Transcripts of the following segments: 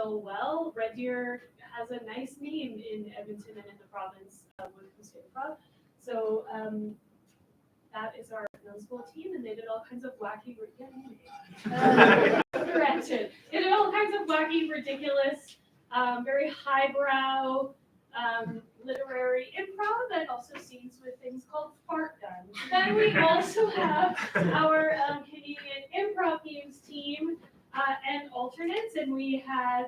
so well. Red Deer has a nice name in Edmonton and in the province when it comes to improv. So that is our middle school team, and they did all kinds of wacky, correction. They did all kinds of wacky, ridiculous, very highbrow, literary improv, and also scenes with things called fart guns. Then we also have our Canadian Improv Games team and alternates, and we had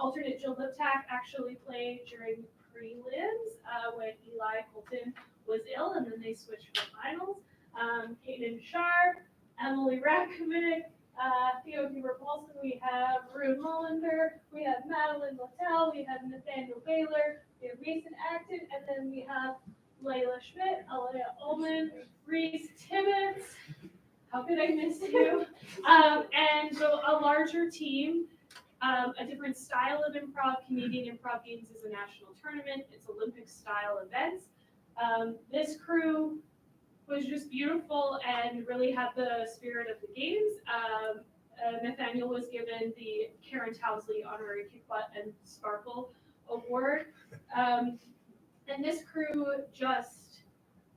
alternate Jill Liptak actually play during prelims when Eli Colton was ill, and then they switched for finals. Kaden Sharp, Emily Rakovic, Theo Huber-Paulson, we have Rune Mullender, we have Madeline Littell, we have Nathaniel Baylor, we have Mason Acton, and then we have Layla Schmidt, Alea Ullman, Reese Tibbetts, how could I miss you? And so a larger team, a different style of improv. Canadian Improv Games is a national tournament. It's Olympic style events. This crew was just beautiful and really had the spirit of the games. Nathaniel was given the Karen Towsley Honorary Kick Butt and Sparkle Award. And this crew just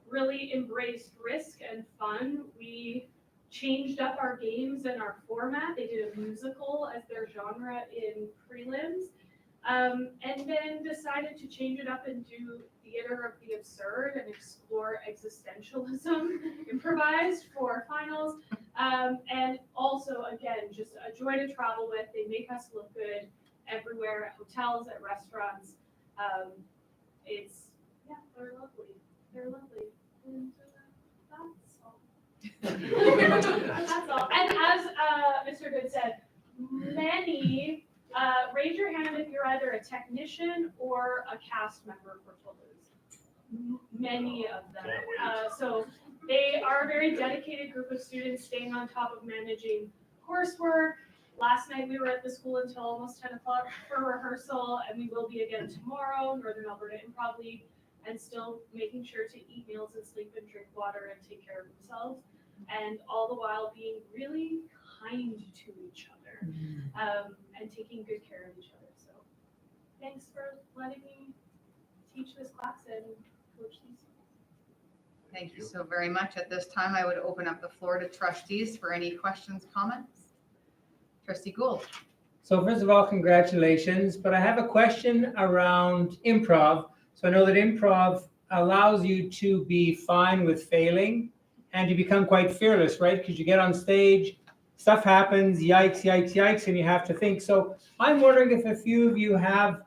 really embraced risk and fun. We changed up our games and our format. They did a musical as their genre in prelims. And then decided to change it up and do theater of the absurd and explore existentialism improvised for finals. And also, again, just a joy to travel with. They make us look good everywhere, at hotels, at restaurants. They're lovely. They're lovely. And that's all. That's all. And as Mr. Good said, many, raise your hand if you're either a technician or a cast member for Toulouse. Many of them. So they are a very dedicated group of students staying on top of managing coursework. Last night we were at the school until almost 10 o'clock for rehearsal, and we will be again tomorrow, Northern Alberta Improv League, and still making sure to eat meals and sleep and drink water and take care of themselves, and all the while being really kind to each other, and taking good care of each other. So thanks for letting me teach this class and coach these. Thank you so very much. At this time, I would open up the floor to trustees for any questions, comments. Trustee Gould. So first of all, congratulations. But I have a question around improv. So I know that improv allows you to be fine with failing and you become quite fearless, right? Because you get on stage, stuff happens, yikes, yikes, yikes, and you have to think. So I'm wondering if a few of you have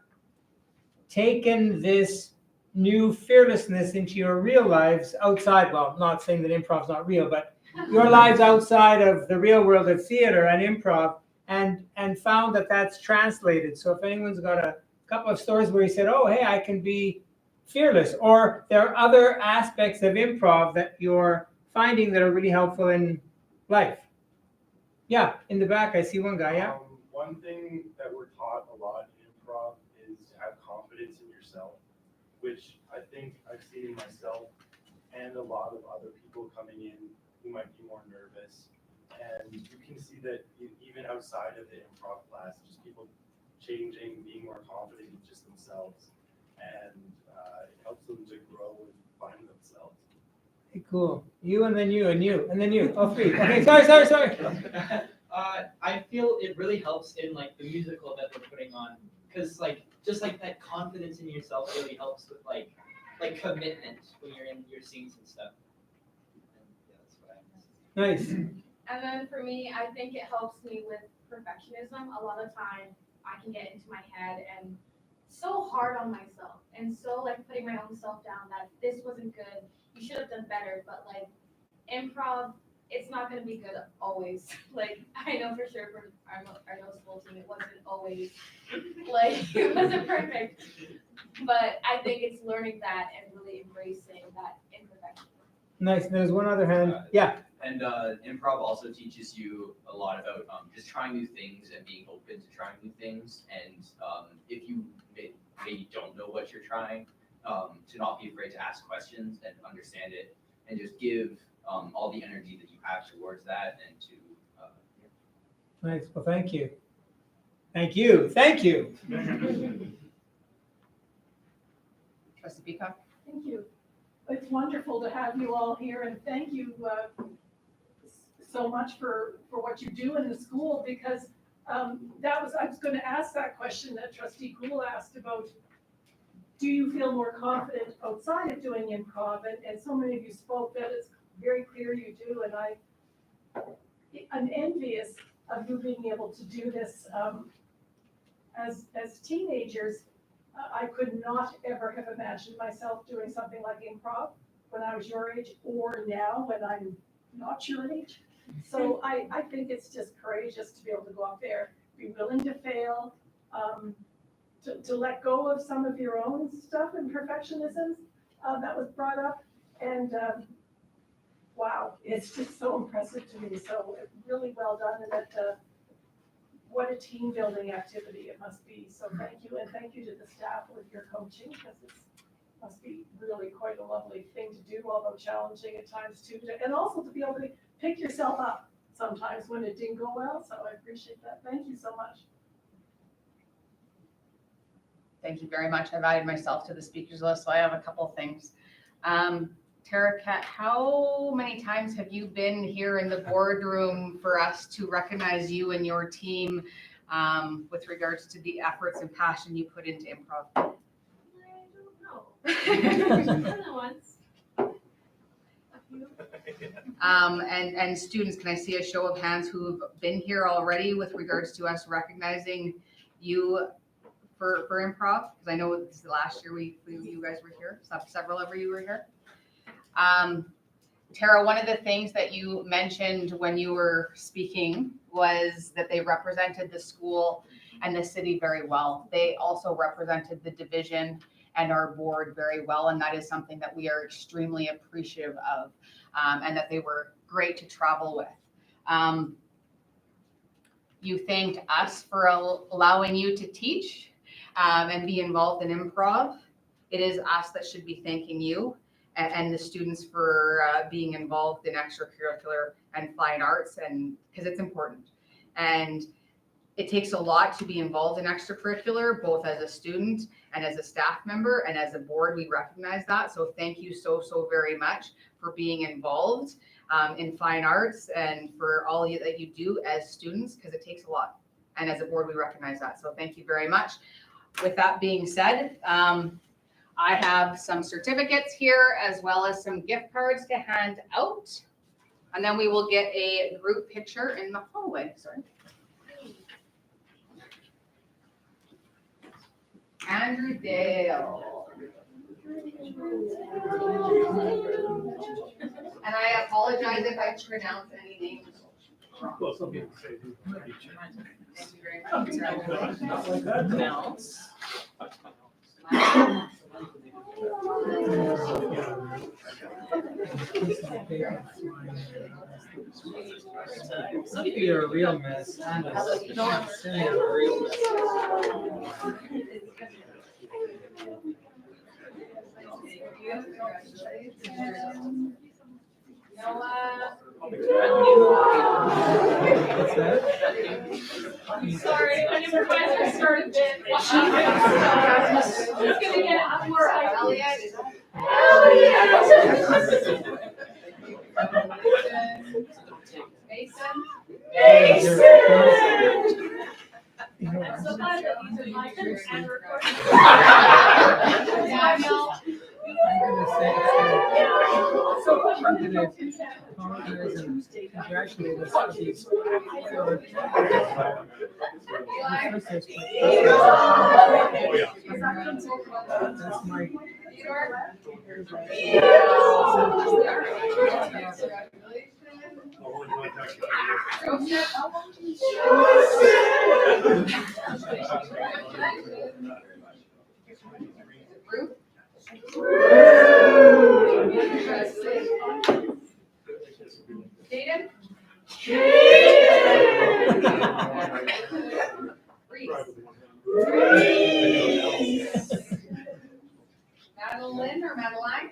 taken this new fearlessness into your real lives outside, well, not saying that improv's not real, but your lives outside of the real world of theater and improv, and found that that's translated. So if anyone's got a couple of stories where you said, oh, hey, I can be fearless, or there are other aspects of improv that you're finding that are really helpful in life. Yeah, in the back, I see one guy, yeah. One thing that we're taught a lot in improv is to have confidence in yourself, which I think I've seen in myself and a lot of other people coming in who might be more nervous. And you can see that even outside of the improv class, just people changing, being more confident in just themselves, and it helps them to grow and find themselves. Hey, cool. You and then you and you and then you. Oh, three. Okay, sorry. I feel it really helps in like the musical that we're putting on, because like just like that confidence in yourself really helps with like commitment when you're in your scenes and stuff. And, yeah, that's what I miss. Nice. And then for me, I think it helps me with perfectionism. A lot of time I can get into my head and so hard on myself and so like putting my own self down that this wasn't good, you should have done better. But like improv, it's not going to be good always. Like I know for sure for our middle school team, it wasn't always like it wasn't perfect. But I think it's learning that and really embracing that imperfection. Nice. There's one other hand. Yeah. And improv also teaches you a lot about just trying new things and being open to trying new things. And if you maybe don't know what you're trying, to not be afraid to ask questions and understand it, and just give all the energy that you have towards that, and to Nice. Well, thank you. Thank you. Thank you. Trustee Peacock? Thank you. It's wonderful to have you all here, and thank you so much for what you do in the school, because I was going to ask that question that Trustee Gould asked about, do you feel more confident outside of doing improv? And so many of you spoke that it's very clear you do, and I'm envious of you being able to do this. As teenagers, I could not ever have imagined myself doing something like improv when I was your age, or now when I'm not your age. So I think it's just courageous to be able to go out there, be willing to fail, to let go of some of your own stuff and perfectionism that was brought up. And wow, it's just so impressive to me. So really well done, and that what a team building activity it must be. So thank you, and thank you to the staff with your coaching, because it must be really quite a lovely thing to do, although challenging at times too, and also to be able to pick yourself up sometimes when it didn't go well. So I appreciate that. Thank you so much. Thank you very much. I've added myself to the speakers list, so I have a couple of things. Tara Kat, how many times have you been here in the boardroom for us to recognize you and your team with regards to the efforts and passion you put into improv? I don't know. Once. And students, can I see a show of hands who've been here already with regards to us recognizing you for improv? Because I know this is the last year you guys were here, several of you were here. Tara, one of the things that you mentioned when you were speaking was that they represented the school and the city very well. They also represented the division and our board very well, and that is something that we are extremely appreciative of, and that they were great to travel with. You thanked us for allowing you to teach and be involved in improv. It is us that should be thanking you and the students for being involved in extracurricular and fine arts, and because it's important. And it takes a lot to be involved in extracurricular, both as a student and as a staff member, and as a board, we recognize that. So thank you so very much for being involved in fine arts and for all that you do as students, because it takes a lot. And as a board, we recognize that. So thank you very much. With that being said, I have some certificates here as well as some gift cards to hand out. And then we will get a group picture in the hallway. Sorry. Andrew Dale. And I apologize if I pronounce any names wrong. Well, some people say. Thank you very much. Mounts. Some of you are a real mess. I'm a real mess. What's that? I'm sorry, my supervisor started it. He's gonna get more. Mason. I'm so glad that these are my and recording. I'm gonna apologize and congratulate us for these. That's my. Jaden? Madeline or Madeline?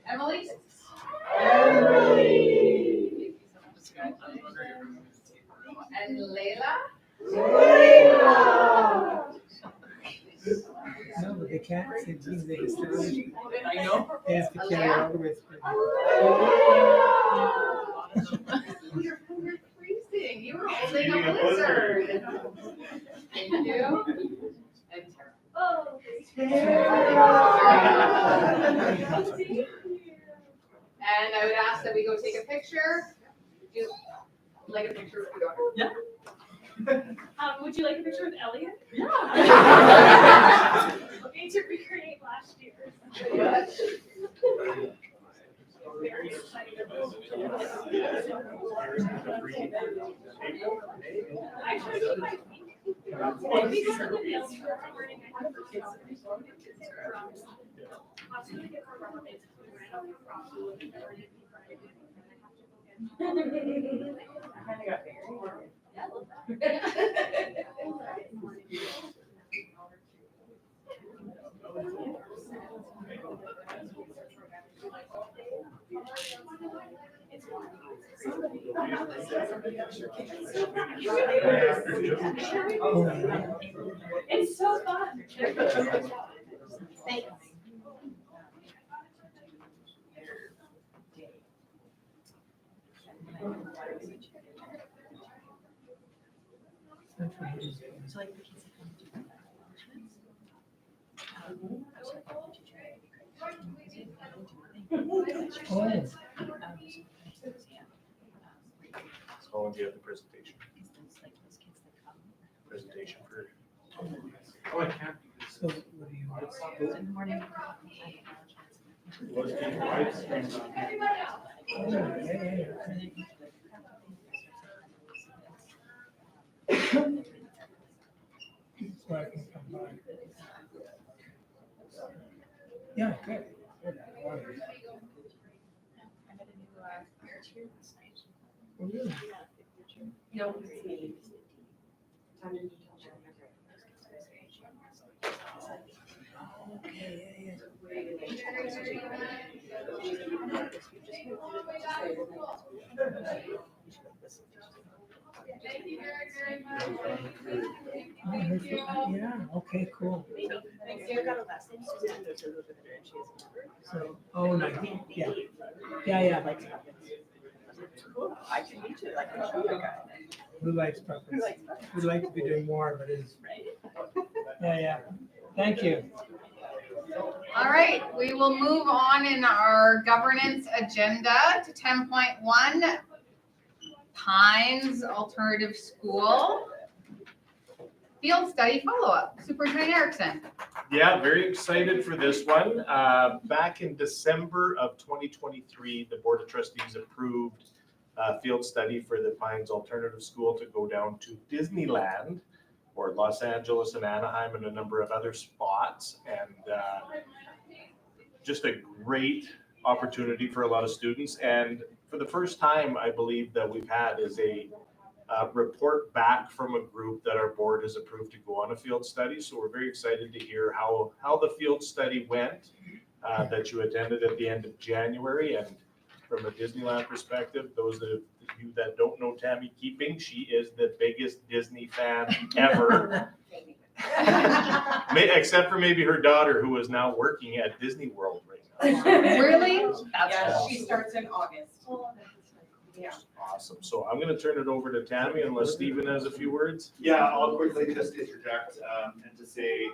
Emily? And Layla? No, but they can't, it means they establish. I know. They have to carry all the way through. You're freezing. You were holding a blizzard. Thank you. And Tara. Oh, And I would ask that we go take a picture. Do you like a picture with your daughter? would you like a picture with Elliot? Yeah. Okay, to recreate last year. Very excited. Actually, she might be. Maybe something else for her learning. I have her stuff. I was gonna get her rubber bands if we ran out of problems. I kinda got buried. It's so fun. Thanks. So like the kids that come to accomplishments. So when do you have the presentation? Like those kids that come. Presentation for. Oh, I can't. So what do you want? So in the morning. What's the advice? Oh, yeah. So I can come by. Yeah, good. Good. I got a new chair last night. Oh, really? No, it's me. Time to tell Okay, yeah, yeah, okay, cool. So, oh, nice, yeah, yeah. I can meet you, I can show you a guy. Who likes puppets? We'd like to be doing more, but it's, yeah, thank you. All right, we will move on in our governance agenda to 10.1, Pines Alternative School. Field study follow-up, Superintendent Erickson. Yeah, very excited for this one. Back in December of 2023, the Board of Trustees approved a field study for the Pines Alternative School to go down to Disneyland, or Los Angeles and Anaheim and a number of other spots. And just a great opportunity for a lot of students. And for the first time, I believe that we've had is a report back from a group that our board has approved to go on a field study. So we're very excited to hear how the field study went that you attended at the end of January. And from a Disneyland perspective, those of you that don't know Tammy Keeping, she is the biggest Disney fan ever. Except for maybe her daughter, who is now working at Disney World right now. Really? That's Yeah, cool. she starts in August. Yeah. Awesome. So I'm going to turn it over to Tammy unless Stephen has a few words. Yeah, I'll quickly just interject and to say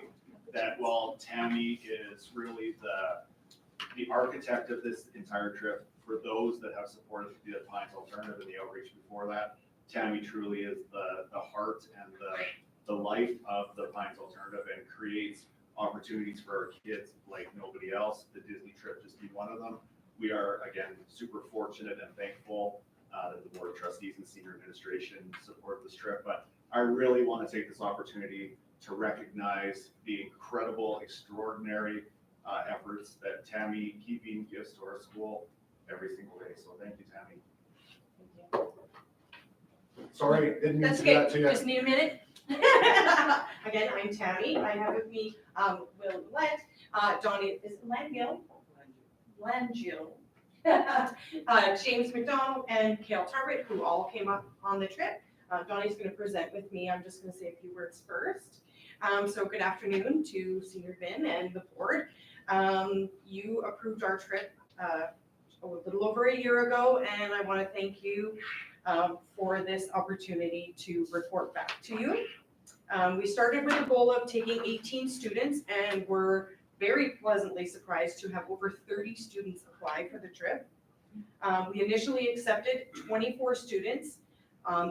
that while Tammy is really the architect of this entire trip, for those that have supported the Pines Alternative and the outreach before that, Tammy truly is the heart and the life of the Pines Alternative and creates opportunities for our kids like nobody else. The Disney trip just being one of them. We are, again, super fortunate and thankful that the Board of Trustees and Senior Administration support this trip. But I really want to take this opportunity to recognize the incredible, extraordinary efforts that Tammy Keeping gives to our school every single day. So thank you, Tammy. Sorry, didn't mean That's to do that okay, to you. just need a minute. Again, I'm Tammy, I have with me, Will Lent, Donnie, is it Langill? James McDonald and Kale Tarbert, who all came up on the trip. Donnie's gonna present with me. I'm just gonna say a few words first. So good afternoon to Senior Vin and the board. You approved our trip a little over a year ago, and I want to thank you for this opportunity to report back to you. We started with a goal of taking 18 students, and we're very pleasantly surprised to have over 30 students apply for the trip. We initially accepted 24 students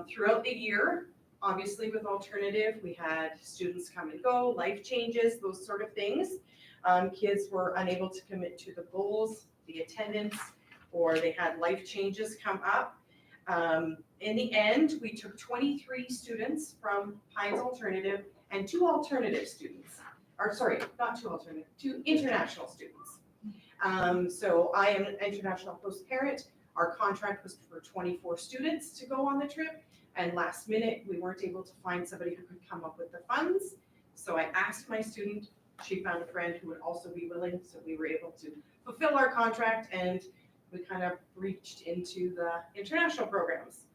throughout the year. Obviously, with alternative, we had students come and go, life changes, those sort of things. Kids were unable to commit to the goals, the attendance, or they had life changes come up. In the end, we took 23 students from Pines Alternative and 2 alternative students, or sorry, not 2 alternative, 2 international students. So I am an international host parent. Our contract was for 24 students to go on the trip, and last minute, we weren't able to find somebody who could come up with the funds. So I asked my student, she found a friend who would also be willing, so we were able to fulfill our contract, and we kind of reached into the international programs.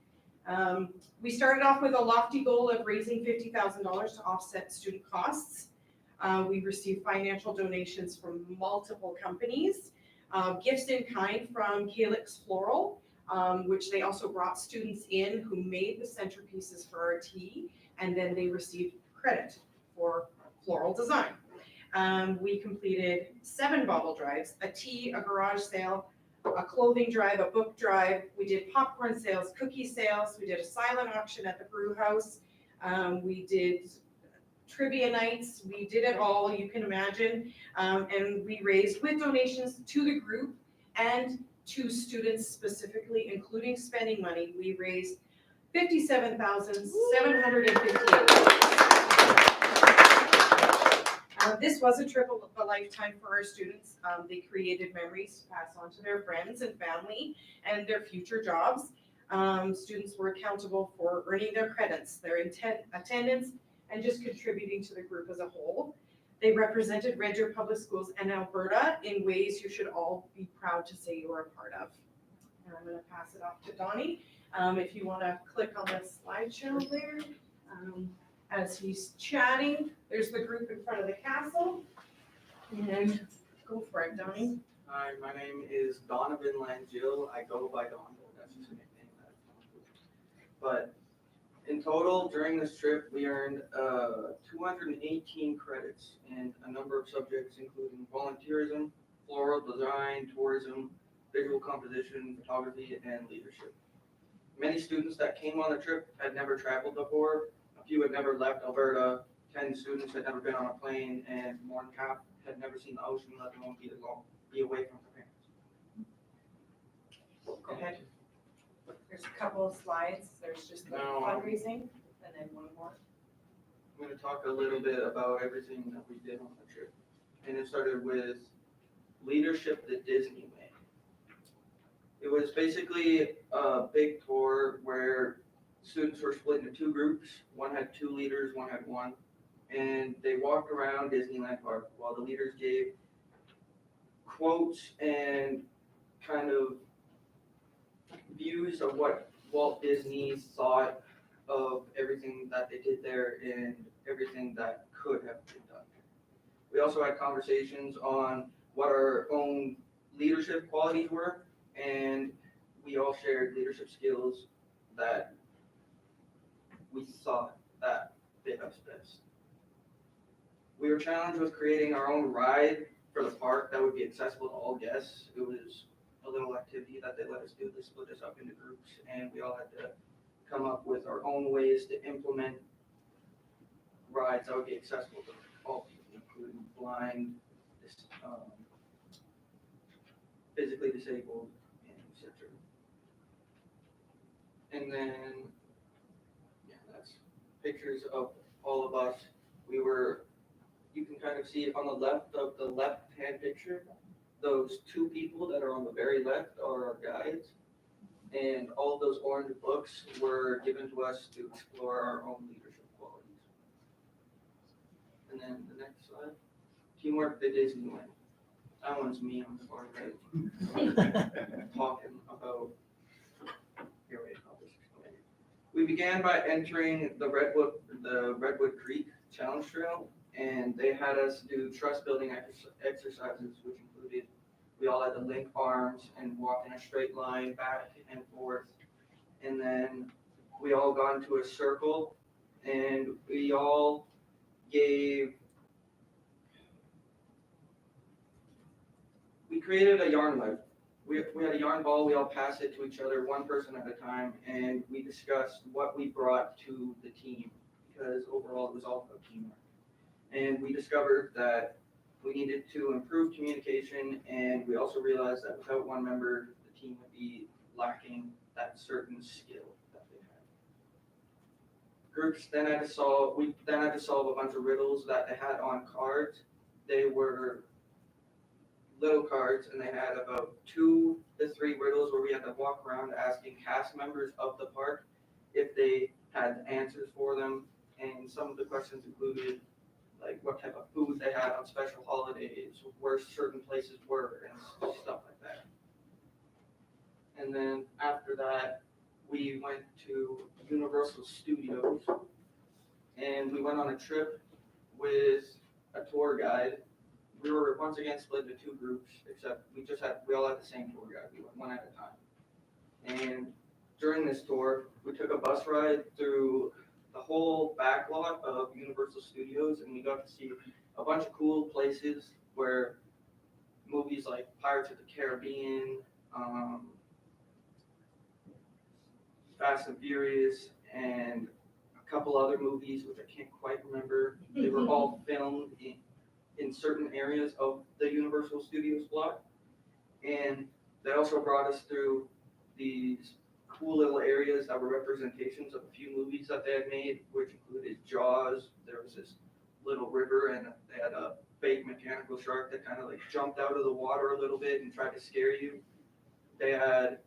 We started off with a lofty goal of raising $50,000 to offset student costs. We received financial donations from multiple companies, gifts in kind from Calyx Floral, which they also brought students in who made the centerpieces for our tea, and then they received credit for floral design. We completed 7 bottle drives, a tea, a garage sale, a clothing drive, a book drive. We did popcorn sales, cookie sales. We did a silent auction at the brew house. We did trivia nights. We did it all, you can imagine. And we raised, with donations to the group and to students specifically, including spending money, we raised $57,758. This was a trip of a lifetime for our students. They created memories to pass on to their friends and family and their future jobs. Students were accountable for earning their credits, their attendance, and just contributing to the group as a whole. They represented Red Deer Public Schools and Alberta in ways you should all be proud to say you were a part of. And I'm going to pass it off to Donnie. If you want to click on the slideshow there. As he's chatting, there's the group in front of the castle. And go for it, Donnie. Hi, my name is Donovan Langill. I go by Don, that's just a nickname. But in total, during this trip, we earned 218 credits in a number of subjects, including volunteerism, floral design, tourism, visual composition, photography, and leadership. Many students that came on the trip had never traveled before. A few had never left Alberta. 10 students had never been on a plane, and more than half had never seen the ocean, let alone be away from their parents. Go ahead. There's a couple of slides. There's just the fundraising, and then one more. I'm going to talk a little bit about everything that we did on the trip. And it started with Leadership the Disney Way. It was basically a big tour where students were split into 2 groups. One had 2 leaders, one had 1. And they walked around Disneyland Park while the leaders gave quotes and kind of views of what Walt Disney thought of everything that they did there and everything that could have been done. We also had conversations on what our own leadership qualities were, and we all shared leadership skills that we thought that fit us best. We were challenged with creating our own ride for the park that would be accessible to all guests. It was a little activity that they let us do. They split us up into groups, and we all had to come up with our own ways to implement rides that would be accessible to all people, including blind, physically disabled, and etc. And then, yeah, that's pictures of all of us. You can kind of see on the left of the left-hand picture, those 2 people that are on the very left are our guides. And all of those orange books were given to us to explore our own leadership qualities. And then the next slide, Teamwork the Disneyland. That one's me on the far right. Talking about, here, wait, I'll just explain it. We began by entering the Redwood Creek Challenge Trail, and they had us do trust building exercises, which included we all had to link arms and walk in a straight line back and forth. And then we all got into a circle and we all we created a yarn web. We had a yarn ball, we all passed it to each other, one person at a time, and we discussed what we brought to the team, because overall it was all about teamwork. And we discovered that we needed to improve communication, and we also realized that without one member, the team would be lacking that certain skill that they had. Groups then had to solve, we then had to solve a bunch of riddles that they had on cards. They were little cards, and they had about 2 to 3 riddles where we had to walk around asking cast members of the park if they had answers for them. And some of the questions included like what type of food they had on special holidays, where certain places were, and stuff like that. And then after that, we went to Universal Studios, and we went on a trip with a tour guide. We were once again split into 2 groups, except we all had the same tour guide. We went one at a time. And during this tour, we took a bus ride through the whole back lot of Universal Studios, and we got to see a bunch of cool places where movies like Pirates of the Caribbean, Fast and Furious, and a couple other movies which I can't quite remember. They were all filmed in certain areas of the Universal Studios block. And they also brought us through these cool little areas that were representations of a few movies that they had made, which included Jaws. There was this little river, and they had a fake mechanical shark that kind of like jumped out of the water a little bit and tried to scare you. They had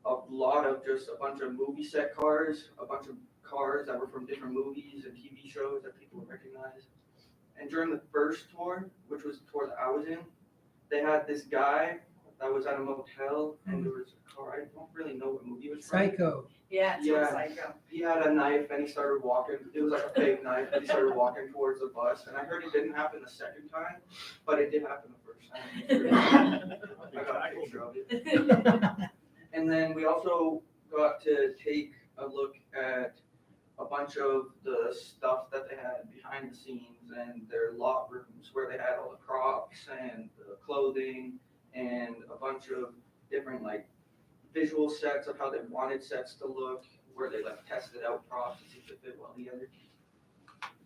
a lot of just a bunch of movie set cars, a bunch of cars that were from different movies and TV shows that people would recognize. And during the first tour, which was the tour that I was in, they had this guy that was at a motel, and there was a car. I don't really know what movie it was from. Psycho. Yeah, it's Yeah. Psycho. He had a knife, and he started walking. It was like a fake knife, but he started walking towards the bus. And I heard it didn't happen the second time, but it did happen the first time. I got a picture of it. And then we also got to take a look at a bunch of the stuff that they had behind the scenes and their lot rooms where they had all the props and the clothing and a bunch of different like visual sets of how they wanted sets to look, where they like tested out props to see if they fit well together.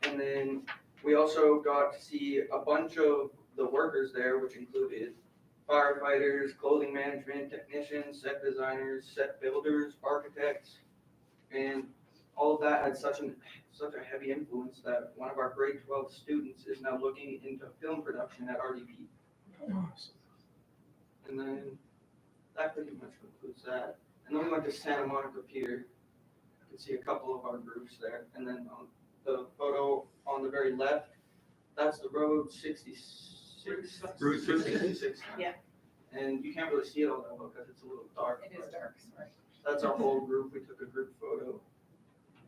And then we also got to see a bunch of the workers there, which included firefighters, clothing management, technicians, set designers, set builders, architects, and all of that had such a heavy influence that one of our grade 12 students is now looking into film production at RDP. And then that pretty much concludes that. And then we went to Santa Monica Pier. You can see a couple of our groups there. And then on the photo on the very left, that's the road 66. Route 66. Yeah. And you can't really see it all that well because it's a little dark. It is dark, sorry. That's our whole group. We took a group photo.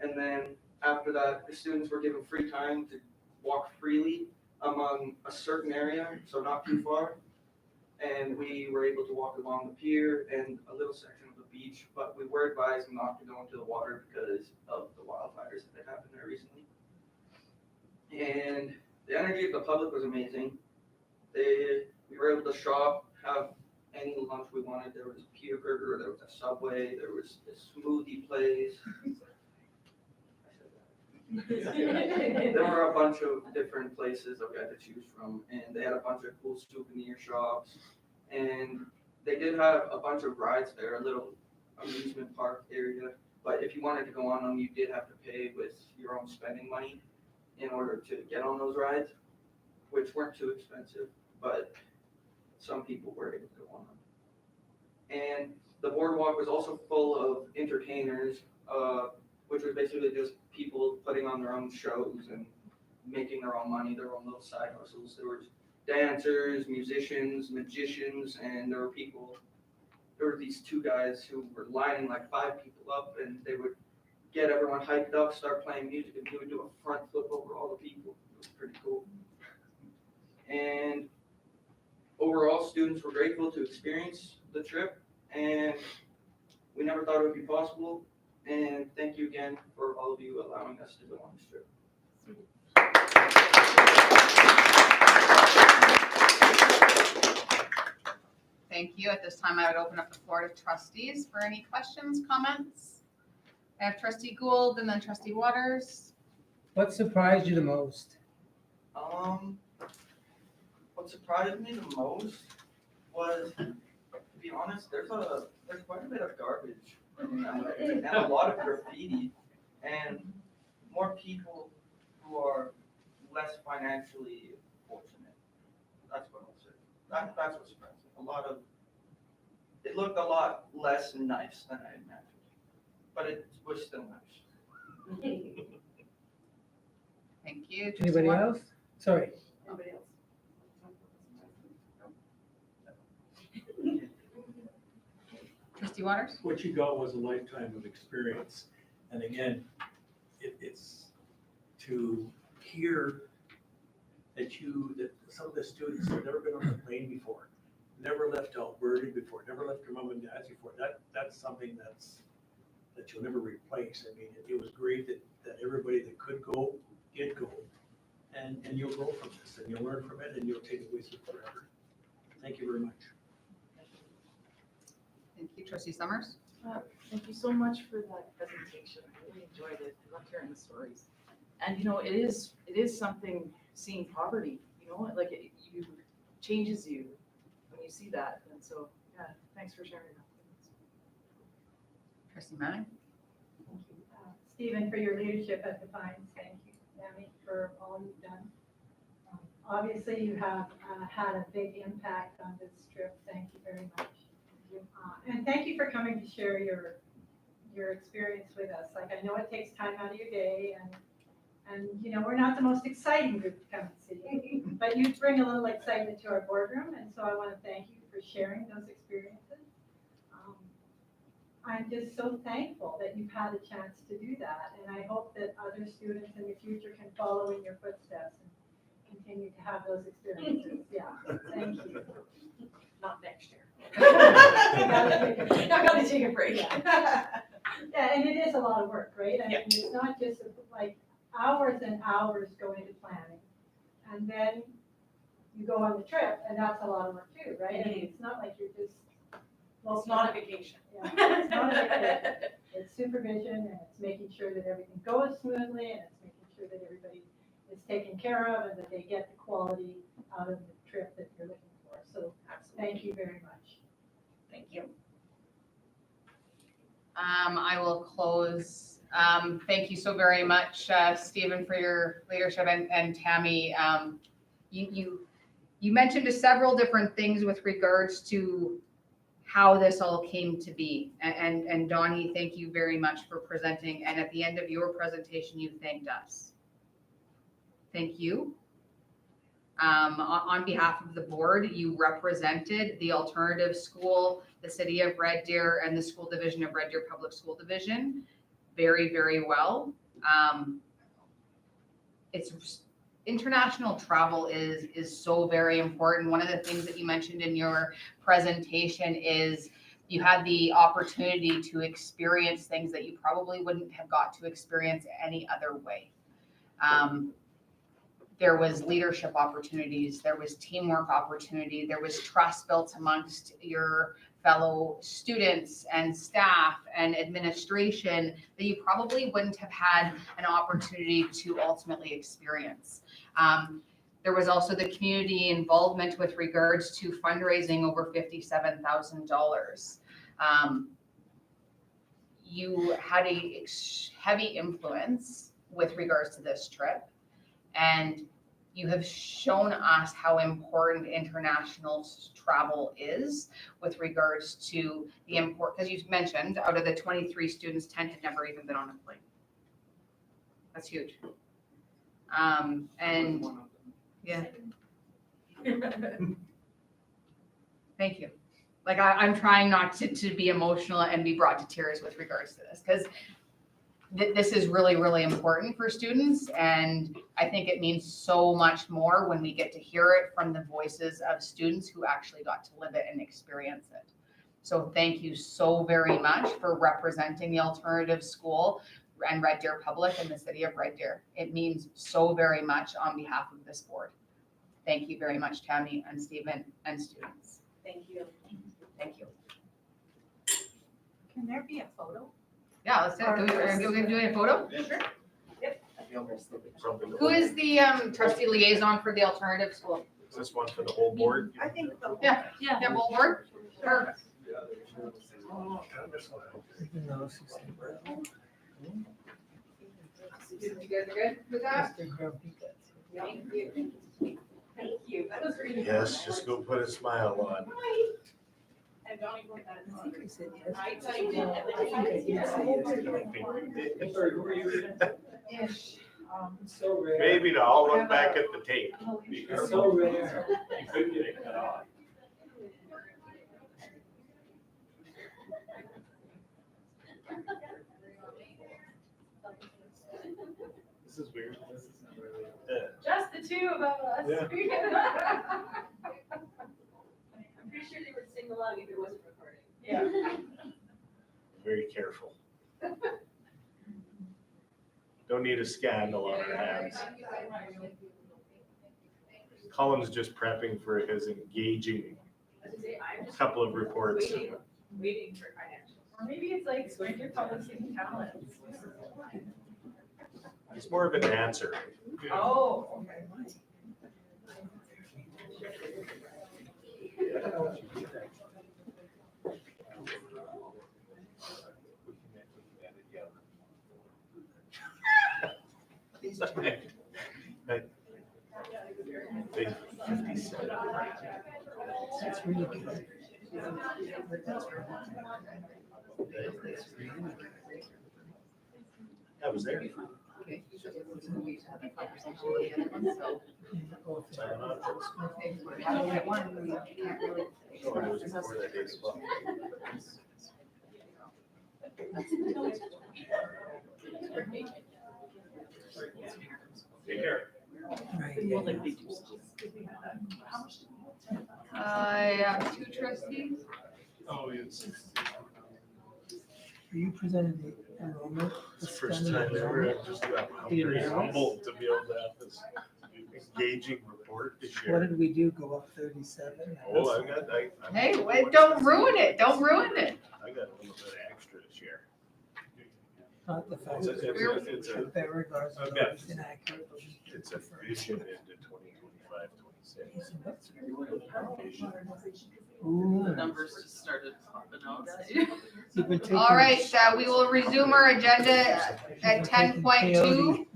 And then after that, the students were given free time to walk freely among a certain area, so not too far. And we were able to walk along the pier and a little section of the beach, but we were advised not to go into the water because of the wildfires that had happened there recently. And the energy of the public was amazing. We were able to shop, have any lunch we wanted. There was a Peter Burger, there was a Subway, there was a smoothie place. There were a bunch of different places that we had to choose from, and they had a bunch of cool souvenir shops. And they did have a bunch of rides there, a little amusement park area. But if you wanted to go on them, you did have to pay with your own spending money in order to get on those rides, which weren't too expensive, but some people were able to go on them. And the boardwalk was also full of entertainers, which was basically just people putting on their own shows and making their own money, their own little side hustles. There was dancers, musicians, magicians, and there were these 2 guys who were lining like 5 people up, and they would get everyone hyped up, start playing music, and we would do a front flip over all the people. It was pretty cool. And overall, students were grateful to experience the trip, and we never thought it would be possible. And thank you again for all of you allowing us to go on this trip. Thank you. At this time, I would open up the floor to trustees for any questions, comments. I have trustee Gould and then trustee Waters. What surprised you the most? What surprised me the most was, to be honest, there's quite a bit of garbage and a lot of graffiti, and more people who are less financially fortunate. That's what I'll say. That's what surprised me. It looked a lot less nice than I imagined, but it was still nice. Thank you. Trustee Anybody Waters? else? Sorry. Anybody else? Trustee Waters? What you got was a lifetime of experience. And again, it's to hear that some of the students have never been on a plane before, never left Alberta before, never left their mom and dad's before. That's something that you'll never replace. I mean, it was great that everybody that could go, did go. And you'll grow from this, and you'll learn from it, and you'll take it with you forever. Thank you very much. Thank you. Trustee Summers? Thank you so much for that presentation. I really enjoyed it. I loved hearing the stories. And it is something seeing poverty, like it changes you when you see that. And so, yeah, thanks for sharing that. Trustee Manning? Thank you. Stephen, for your leadership at Defiance. Thank you, Tammy, for all you've done. Obviously, you have had a big impact on this trip. Thank you very much. And thank you for coming to share your experience with us. Like, I know it takes time out of your day, and we're not the most exciting group to come and see, but you bring a little excitement to our boardroom, and so I want to thank you for sharing those experiences. I'm just so thankful that you've had a chance to do that, and I hope that other students in the future can follow in your footsteps and continue to have those experiences. Yeah, thank you. Not next year. I gotta take a break. Yeah, and it is a lot of work, right? I mean, it's not just like hours and hours go into planning, and then you go on the trip, and that's a lot of work too, right? I mean, it's not like you're just. Well, it's not a vacation. Yeah, it's not a vacation. It's supervision, and it's making sure that everything goes smoothly, and it's making sure that everybody is taken care of, and that they get the quality out of the trip that you're looking for. So, thank you very much. Thank you. I will close. Thank you so very much, Stephen, for your leadership, and Tammy. You mentioned several different things with regards to how this all came to be. And Donnie, thank you very much for presenting. And at the end of your presentation, you thanked us. Thank you. On behalf of the board, you represented the alternative school, the city of Red Deer, and the school division of Red Deer Public School Division very, very well. International travel is so very important. One of the things that you mentioned in your presentation is you had the opportunity to experience things that you probably wouldn't have got to experience any other way. There was leadership opportunities, there was teamwork opportunity, there was trust built amongst your fellow students and staff and administration that you probably wouldn't have had an opportunity to ultimately experience. There was also the community involvement with regards to fundraising over $57,000. You had a heavy influence with regards to this trip, and you have shown us how important international travel is with regards to the import, because you mentioned out of the 23 students, 10 had never even been on a plane. That's huge. And yeah. Thank you. Like I'm trying not to be emotional and be brought to tears with regards to this, because this is really, really important for students, and I think it means so much more when we get to hear it from the voices of students who actually got to live it and experience it. So thank you so very much for representing the alternative school and Red Deer Public in the city of Red Deer. It means so very much on behalf of this board. Thank you very much, Tammy and Stephen and students. Thank you. Thank you. Can there be a photo? Yeah, let's do it. Are we gonna do a photo? Sure. Who is the trustee liaison for the alternative school? Is this one for the whole board? I think so. Yeah, whole board? Sure. You guys are good with that? Thank you. Thank you. That was really. Yes, just go put a smile on. And don't even put that in. I think I said yes. I thought you did. I think I did say yes. Ish. So rare. Maybe to all look back at the tape. It's so rare. You could get it cut off. This is weird. This is not really. Just the two of us. Yeah. I'm pretty sure they would sing along if it wasn't recording. Yeah. Very careful. Don't need a scandal on our hands. Colin's just prepping for his engaging As I say, I'm just couple of reports. waiting for financials. Or maybe it's like Sprinter Publishing Talents. He's more of an answer. Oh, okay. Big 57. That's really good. I was there. Okay. We've had a conversation with the other one, so. Okay, we're having that one, we can't really. Oh, it was before that day as well. Take care. Well, like they do. I have two trustees. Oh, yes. Are you presenting the enrollment? It's the first time ever. I'm just very humbled to be able to have this engaging report to What share. did we do? Go up 37? Oh, I Hey, wait, don't ruin it. Don't ruin it. I got a little bit extra to share. Not the fact It's a- that it's a- that regardless of I've got- it's inaccurate. It's a vision into 2025, 26. Ooh. The numbers just started popping out. You've been taking- All right, we will resume our agenda at 10.2.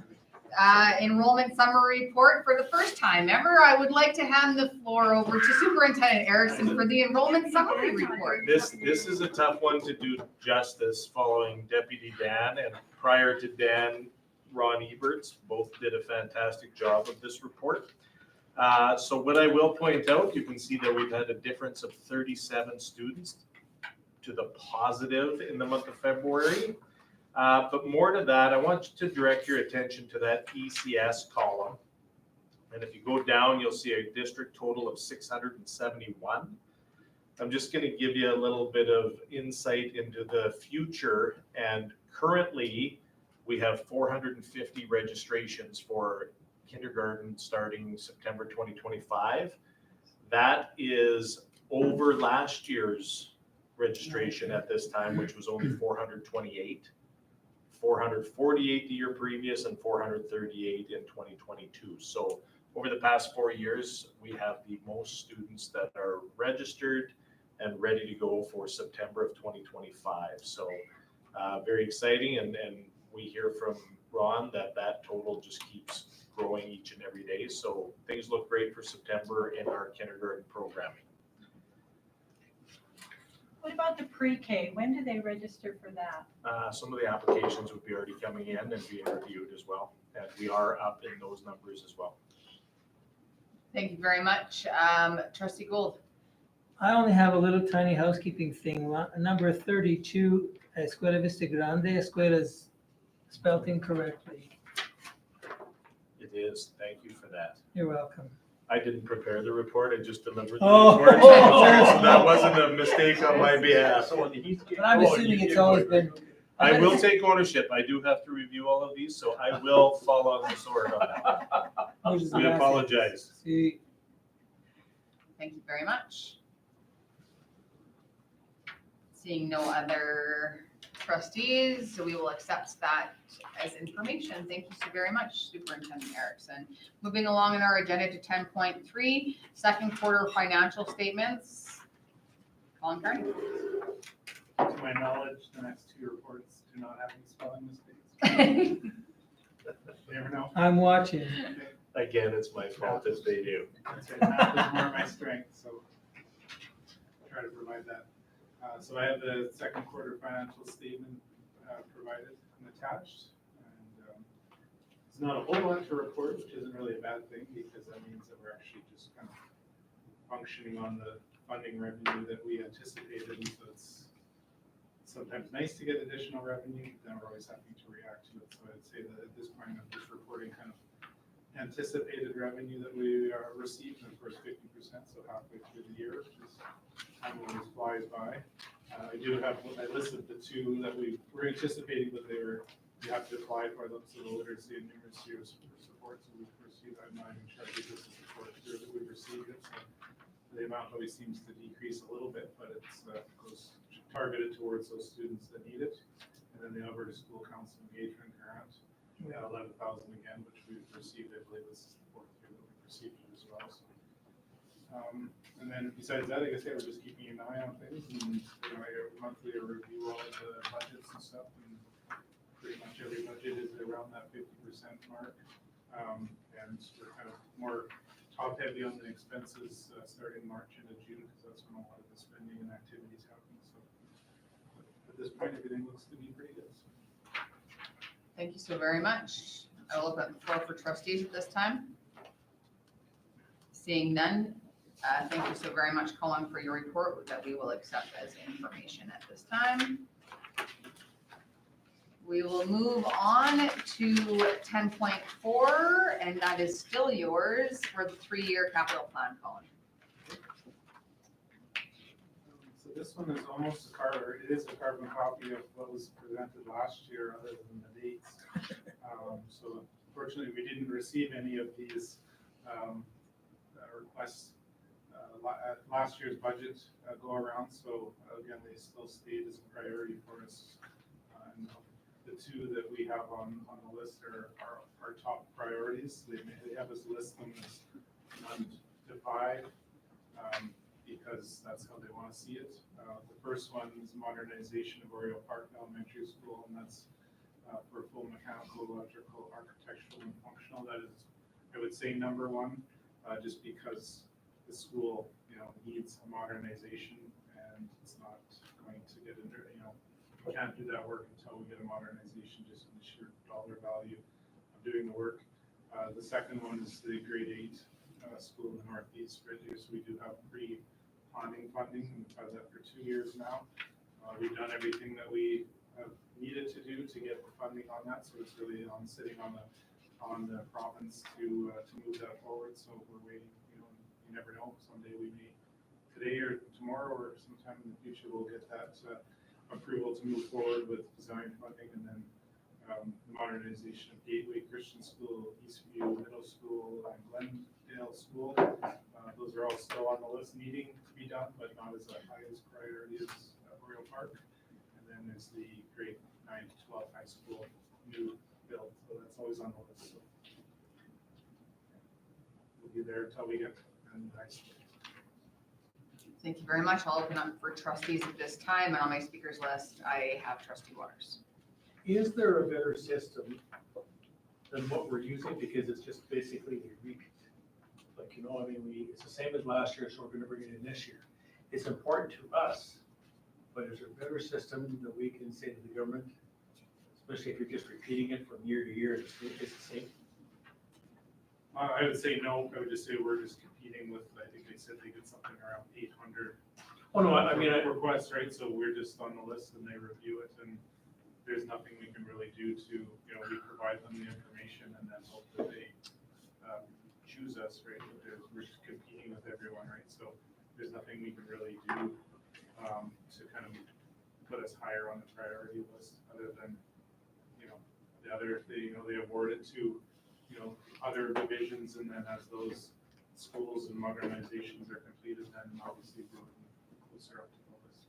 Enrollment summary report for the first time ever. I would like to hand the floor over to Superintendent Erickson for the enrollment summary report. This is a tough one to do justice following Deputy Dan, and prior to Dan, Ron Eberts. Both did a fantastic job of this report. So what I will point out, you can see that we've had a difference of 37 students to the positive in the month of February. But more to that, I want you to direct your attention to that ECS column. And if you go down, you'll see a district total of 671. I'm just going to give you a little bit of insight into the future. And currently, we have 450 registrations for kindergarten starting September 2025. That is over last year's registration at this time, which was only 428. 448 the year previous and 438 in 2022. So over the past 4 years, we have the most students that are registered and ready to go for September of 2025. So very exciting, and we hear from Ron that total just keeps growing each and every day. So things look great for September in our kindergarten programming. What about the pre-K? When do they register for that? Some of the applications would be already coming in and being reviewed as well. And we are up in those numbers as well. Thank you very much. Trustee Gould. I only have a little tiny housekeeping thing. Number 32, Escuela Vista Grande, Escuelas spelled incorrectly. It is. Thank you for that. You're welcome. I didn't prepare the report. I just delivered the Oh. report. So that wasn't a mistake on my behalf. So when he's. But I'm assuming it's always been. I will take ownership. I do have to review all of these, so I will fall on the sword on that. We apologize. See, Thank you very much. Seeing no other trustees, so we will accept that as information. Thank you so very much, Superintendent Erickson. Moving along in our agenda to 10.3, second quarter financial statements. Colin Kearney. To my knowledge, the next two reports do not have any spelling mistakes. You never know. I'm watching. Again, it's my fault if they do. That's right, math is more my strength, so I'll try to provide that. So I have the second quarter financial statement provided and attached. And it's not a whole lot to report, which isn't really a bad thing because that means that we're actually just kind of functioning on the funding revenue that we anticipated. And so it's sometimes nice to get additional revenue, then we're always having to react to it. So I'd say that at this point, I'm just reporting kind of anticipated revenue that we received, and of course 50%, so halfway through the year, which is time always flies by. I listed the two that we were anticipating, but you have to apply for them, so the literacy and numeracy support, so we've received. I'm not even sure I did this support here that we've received it, so the amount always seems to decrease a little bit, but it's goes targeted towards those students that need it. And then the Alberta School Council Engagement Grant, we have 11,000 again, which we've received. I believe this is the fourth year that we've received it as well. So, and then besides that, I guess we're just keeping an eye on things, and I monthly review all of the budgets and stuff, and pretty much every budget is around that 50% mark. And we're kind of more top heavy on the expenses starting March into June, because that's when a lot of the spending and activities happen. So at this point, everything looks to be pretty good. Thank you so very much. I will open the floor for trustees at this time. Seeing none, thank you so very much, Colin, for your report that we will accept as information at this time. We will move on to 10.4, and that is still yours for the 3-year capital plan, Colin. So this one is almost it is a carbon copy of what was presented last year, other than the dates. So unfortunately, we didn't receive any of these requests at last year's budget go around. So again, they still stayed as a priority for us. And the two that we have on the list are our top priorities. They have us list them as 1 to 5. Because that's how they want to see it. The first one is modernization of Oriole Park Elementary School, and that's for full mechanical, electrical, architectural, and functional. That is, I would say, number 1, just because the school, needs a modernization, and it's not going to get into, we can't do that work until we get a modernization, just in the sheer dollar value of doing the work. The second one is the grade 8 school in the Northeast. Right here, so we do have pre-planning funding, and we've had that for 2 years now. We've done everything that we have needed to do to get the funding on that, so it's really sitting on the province to move that forward. So we're waiting. You never know. Someday we may, today or tomorrow or sometime in the future, we'll get that approval to move forward with design funding, and then the modernization of Gateway Christian School, Eastview Middle School, and Glendale School. Those are all still on the list, needing to be done, but not as the highest priority as Oriole Park. And then there's the grade 9 to 12 high school new build, so that's always on the list. So we'll be there until we get the high school. Thank you very much. I'll open up for trustees at this time, and on my speakers list, I have Trustee Waters. Is there a better system than what we're using? Because it's just basically a repeat. Like, it's the same as last year, so we're gonna bring it in this year. It's important to us, but is there a better system that we can say to the government, especially if you're just repeating it from year to year, it's the same? I would say no. I would just say we're just competing with, I think they said they did something around 800 Oh, no, I mean, requests, right? So we're just on the list and they review it, and there's nothing we can really do to, we provide them the information and then hope that they choose us, right? We're just competing with everyone, right? So there's nothing we can really do to kind of put us higher on the priority list other than, they award it to, other divisions, and then as those schools and modernizations are completed, then obviously we'll start up to the list.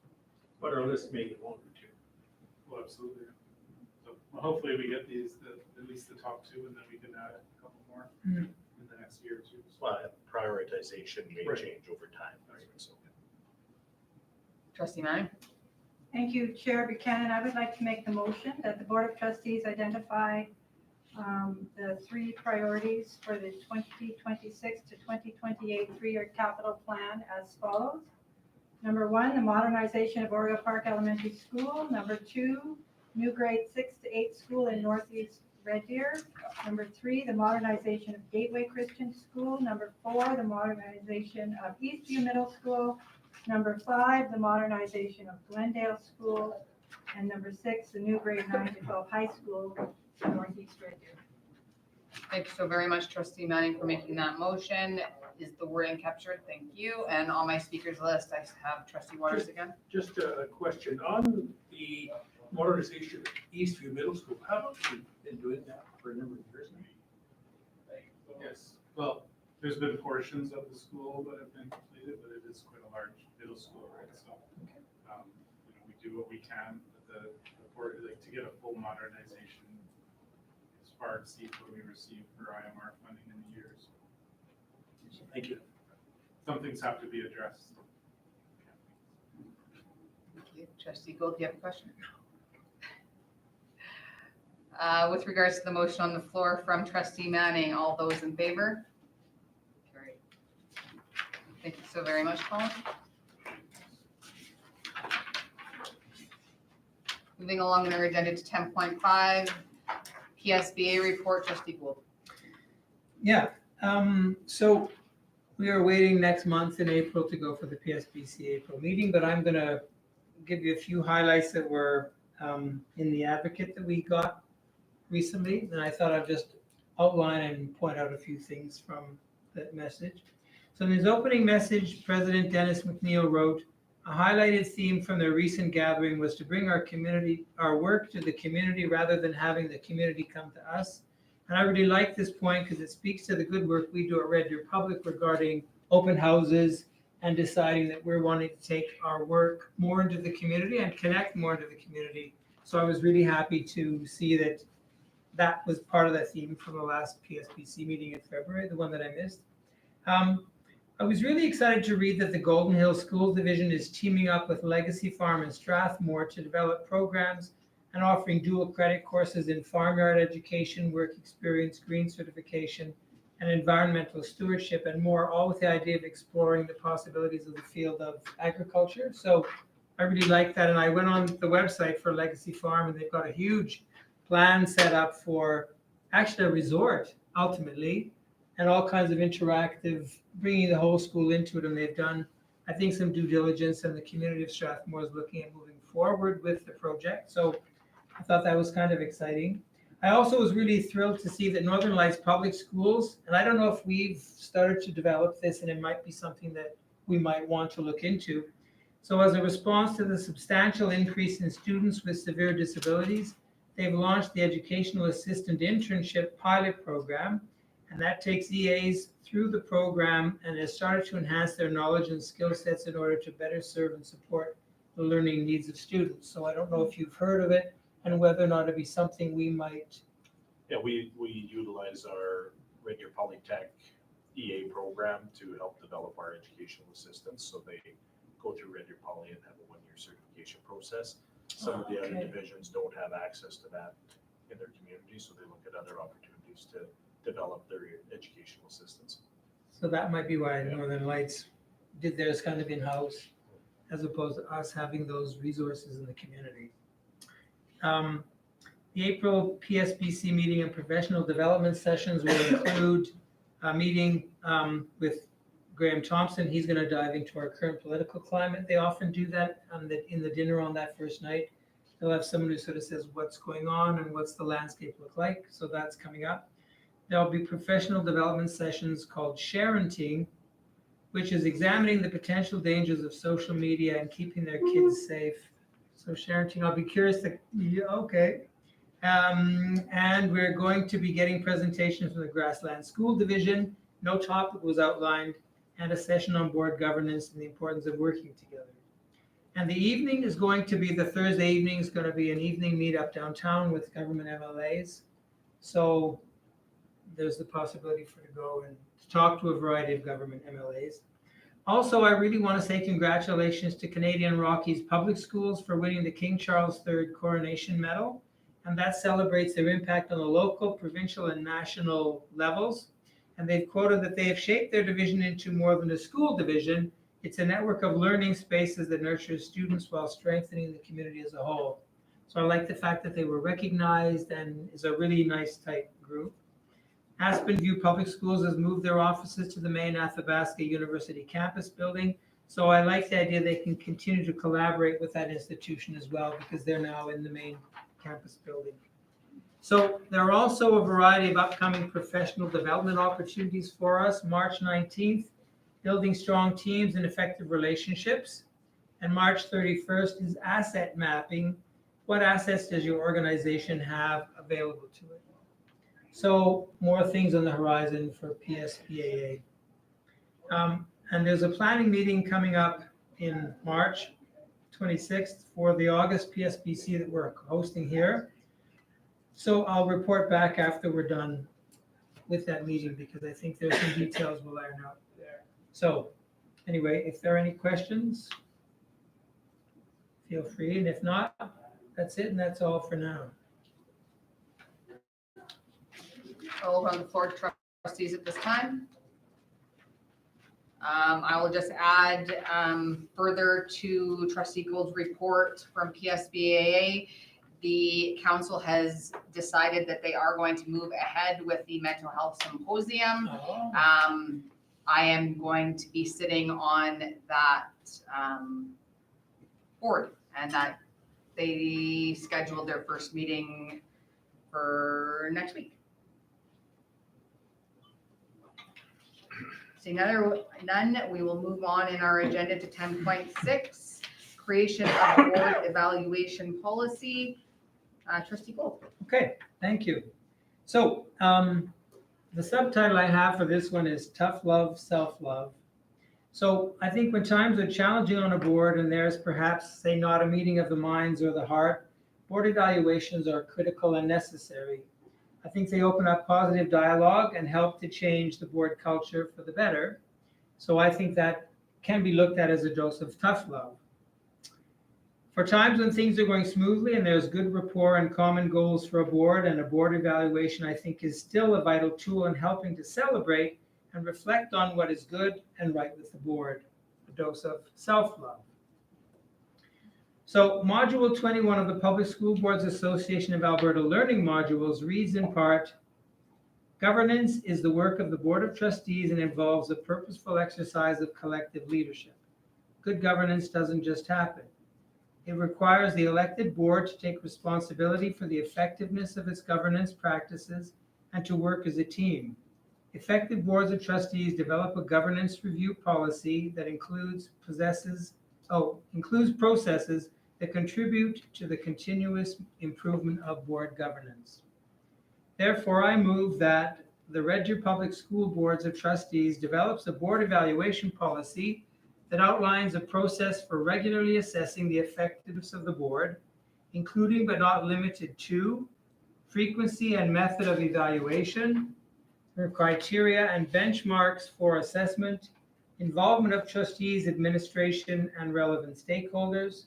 But our list may get longer too. Well, absolutely. So hopefully we get at least the top two, and then we can add a couple more in the next year or two. Well, prioritization may Right. change over time. So. Trustee Manning? Thank you, Chair Buchanan. I would like to make the motion that the Board of Trustees identify the 3 priorities for the 2026 to 2028 3-year capital plan as follows. Number 1, the modernization of Oriole Park Elementary School. Number 2, new grade 6 to 8 school in Northeast Red Deer. Number 3, the modernization of Gateway Christian School. Number 4, the modernization of Eastview Middle School. Number 5, the modernization of Glendale School. And number 6, the new grade 9 to 12 high school in Northeast Red Deer. Thank you so very much, Trustee Manning, for making that motion. Is the wording captured? Thank you. And on my speakers list, I have Trustee Waters again. Just a question on the modernization of Eastview Middle School. How long have you been doing that for a number of years now? Yes, well, there's been portions of the school that have been completed, but it is quite a large middle school, right? So, we do what we can, but the port, like, to get a full modernization, as far exceeds what we receive for IMR funding in the years. Thank you. Some things have to be addressed. Thank you. Trustee Gould, do you have a question? With regards to the motion on the floor from Trustee Manning, all those in favor? Carried. Thank you so very much, Colin. Moving along their agenda to 10.5, PSBA report, Trustee Gould. Yeah, so we are waiting next month in April to go for the PSBC April meeting, but I'm going to give you a few highlights that were in the advocate that we got recently, and I thought I'd just outline and point out a few things from that message. So in his opening message, President Dennis McNeil wrote, "A highlighted theme from their recent gathering was to bring our work to the community rather than having the community come to us." And I really like this point because it speaks to the good work we do at Red Deer Public regarding open houses and deciding that we're wanting to take our work more into the community and connect more into the community. So I was really happy to see that that was part of the theme from the last PSBC meeting in February, the one that I missed. I was really excited to read that the Golden Hill Schools Division is teaming up with Legacy Farm in Strathmore to develop programs and offering dual credit courses in farmyard education, work experience, green certification, and environmental stewardship and more, all with the idea of exploring the possibilities of the field of agriculture. So I really like that. And I went on the website for Legacy Farm and they've got a huge plan set up for actually a resort ultimately, and all kinds of interactive, bringing the whole school into it. And they've done, I think, some due diligence, and the community of Strathmore is looking at moving forward with the project. So I thought that was kind of exciting. I also was really thrilled to see that Northern Lights Public Schools, and I don't know if we've started to develop this, and it might be something that we might want to look into. So as a response to the substantial increase in students with severe disabilities, they've launched the Educational Assistant Internship Pilot Program, and that takes EAs through the program and has started to enhance their knowledge and skill sets in order to better serve and support the learning needs of students. So I don't know if you've heard of it and whether or not it'd be something we might. Yeah, we utilize our Red Deer Polytech EA program to help develop our educational assistants. So they go through Red Deer Poly and have a 1-year certification process. Some of the other divisions don't have access to that in their community, so they look at other opportunities to develop their educational assistants. So that might be why Northern Lights did theirs kind of in-house, as opposed to us having those resources in the community. The April PSBC meeting and professional development sessions will include a meeting with Graham Thompson. He's going to dive into our current political climate. They often do that in the dinner on that first night. They'll have someone who sort of says what's going on and what's the landscape look like. So that's coming up. There'll be professional development sessions called Sharenting, which is examining the potential dangers of social media and keeping their kids safe. So Sharenting, I'll be curious to, yeah, okay. And we're going to be getting presentations from the Grassland School Division. No topic was outlined, and a session on board governance and the importance of working together. And the evening is going to be, the Thursday evening is going to be an evening meetup downtown with government MLAs. So there's the possibility for to go and talk to a variety of government MLAs. Also, I really want to say congratulations to Canadian Rockies Public Schools for winning the King Charles III Coronation Medal. And that celebrates their impact on the local, provincial, and national levels. And they've quoted that they have shaped their division into more than a school division. It's a network of learning spaces that nurtures students while strengthening the community as a whole. So I like the fact that they were recognized and is a really nice, tight group. Aspen View Public Schools has moved their offices to the main Athabasca University campus building. So I like the idea they can continue to collaborate with that institution as well, because they're now in the main campus building. So there are also a variety of upcoming professional development opportunities for us. March 19th, building strong teams and effective relationships. And March 31st is asset mapping. What assets does your organization have available to it? So more things on the horizon for PSBAA. And there's a planning meeting coming up in March 26th for the August PSBC that we're hosting here. So I'll report back after we're done with that meeting, because I think there's some details we'll iron out there. So anyway, if there are any questions, feel free. And if not, that's it, and that's all for now. I'll open the floor to trustees at this time. I will just add further to Trustee Gould's report from PSBAA. The council has decided that they are going to move ahead with the mental health symposium. I am going to be sitting on that board, and that they scheduled their first meeting for next week. Seeing none, we will move on in our agenda to 10.6, creation of a board evaluation policy. Trustee Gould. Okay, thank you. So the subtitle I have for this one is Tough Love, Self-Love. So I think when times are challenging on a board and there's perhaps, say, not a meeting of the minds or the heart, board evaluations are critical and necessary. I think they open up positive dialogue and help to change the board culture for the better. So I think that can be looked at as a dose of tough love. For times when things are going smoothly and there's good rapport and common goals for a board, and a board evaluation, I think, is still a vital tool in helping to celebrate and reflect on what is good and right with the board, a dose of self-love. So Module 21 of the Public School Boards Association of Alberta Learning Modules reads in part, governance is the work of the Board of Trustees and involves a purposeful exercise of collective leadership. Good governance doesn't just happen. It requires the elected board to take responsibility for the effectiveness of its governance practices and to work as a team. Effective boards of trustees develop a governance review policy that includes processes that contribute to the continuous improvement of board governance. Therefore, I move that the Red Deer Public School Boards of Trustees develops a board evaluation policy that outlines a process for regularly assessing the effectiveness of the board, including but not limited to frequency and method of evaluation, criteria and benchmarks for assessment, involvement of trustees, administration, and relevant stakeholders,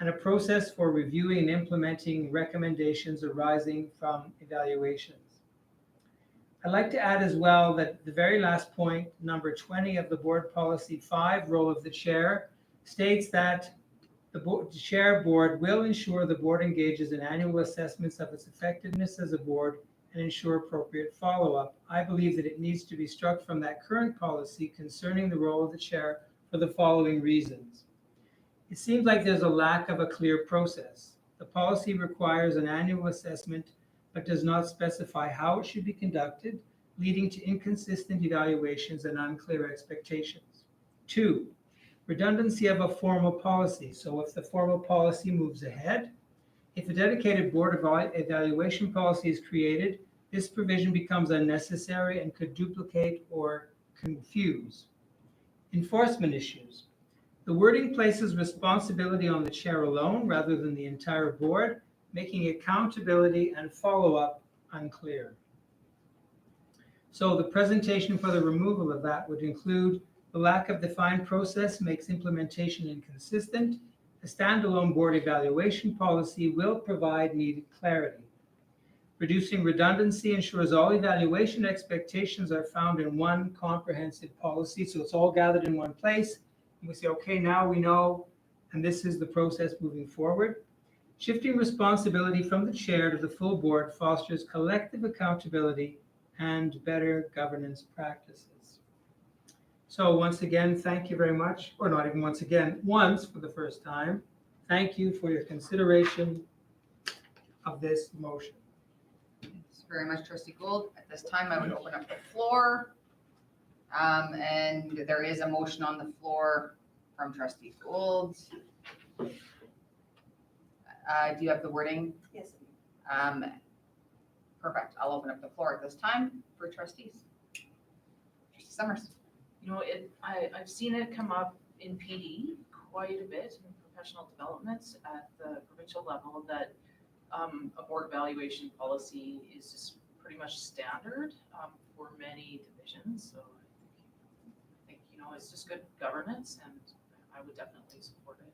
and a process for reviewing and implementing recommendations arising from evaluations. I'd like to add as well that the very last point, number 20 of the Board Policy 5, role of the chair, states that the chair board will ensure the board engages in annual assessments of its effectiveness as a board and ensure appropriate follow-up. I believe that it needs to be struck from that current policy concerning the role of the chair for the following reasons. It seems like there's a lack of a clear process. The The policy requires an annual assessment but does not specify how it should be conducted, leading to inconsistent evaluations and unclear expectations. 2, redundancy of a formal policy. So if the formal policy moves ahead, if a dedicated board evaluation policy is created, this provision becomes unnecessary and could duplicate or confuse. Enforcement issues. The wording places responsibility on the chair alone rather than the entire board, making accountability and follow-up unclear. So the presentation for the removal of that would include the lack of defined process makes implementation inconsistent. A standalone board evaluation policy will provide needed clarity. Reducing redundancy ensures all evaluation expectations are found in one comprehensive policy, so it's all gathered in one place. And we say, okay, now we know, and this is the process moving forward. Shifting responsibility from the chair to the full board fosters collective accountability and better governance practices. So once again, thank you very much, or not even once again, once for the first time. Thank you for your consideration of this motion. Thanks very much, Trustee Gould. At this time, I would open up the floor. And there is a motion on the floor from Trustee Gould. Do you have the wording? Yes. Perfect. I'll open up the floor at this time for trustees. Trustee Summers. You know, I've seen it come up in PD quite a bit in professional developments at the provincial level that a board evaluation policy is just pretty much standard for many divisions. So I think, you know, it's just good governance and I would definitely support it.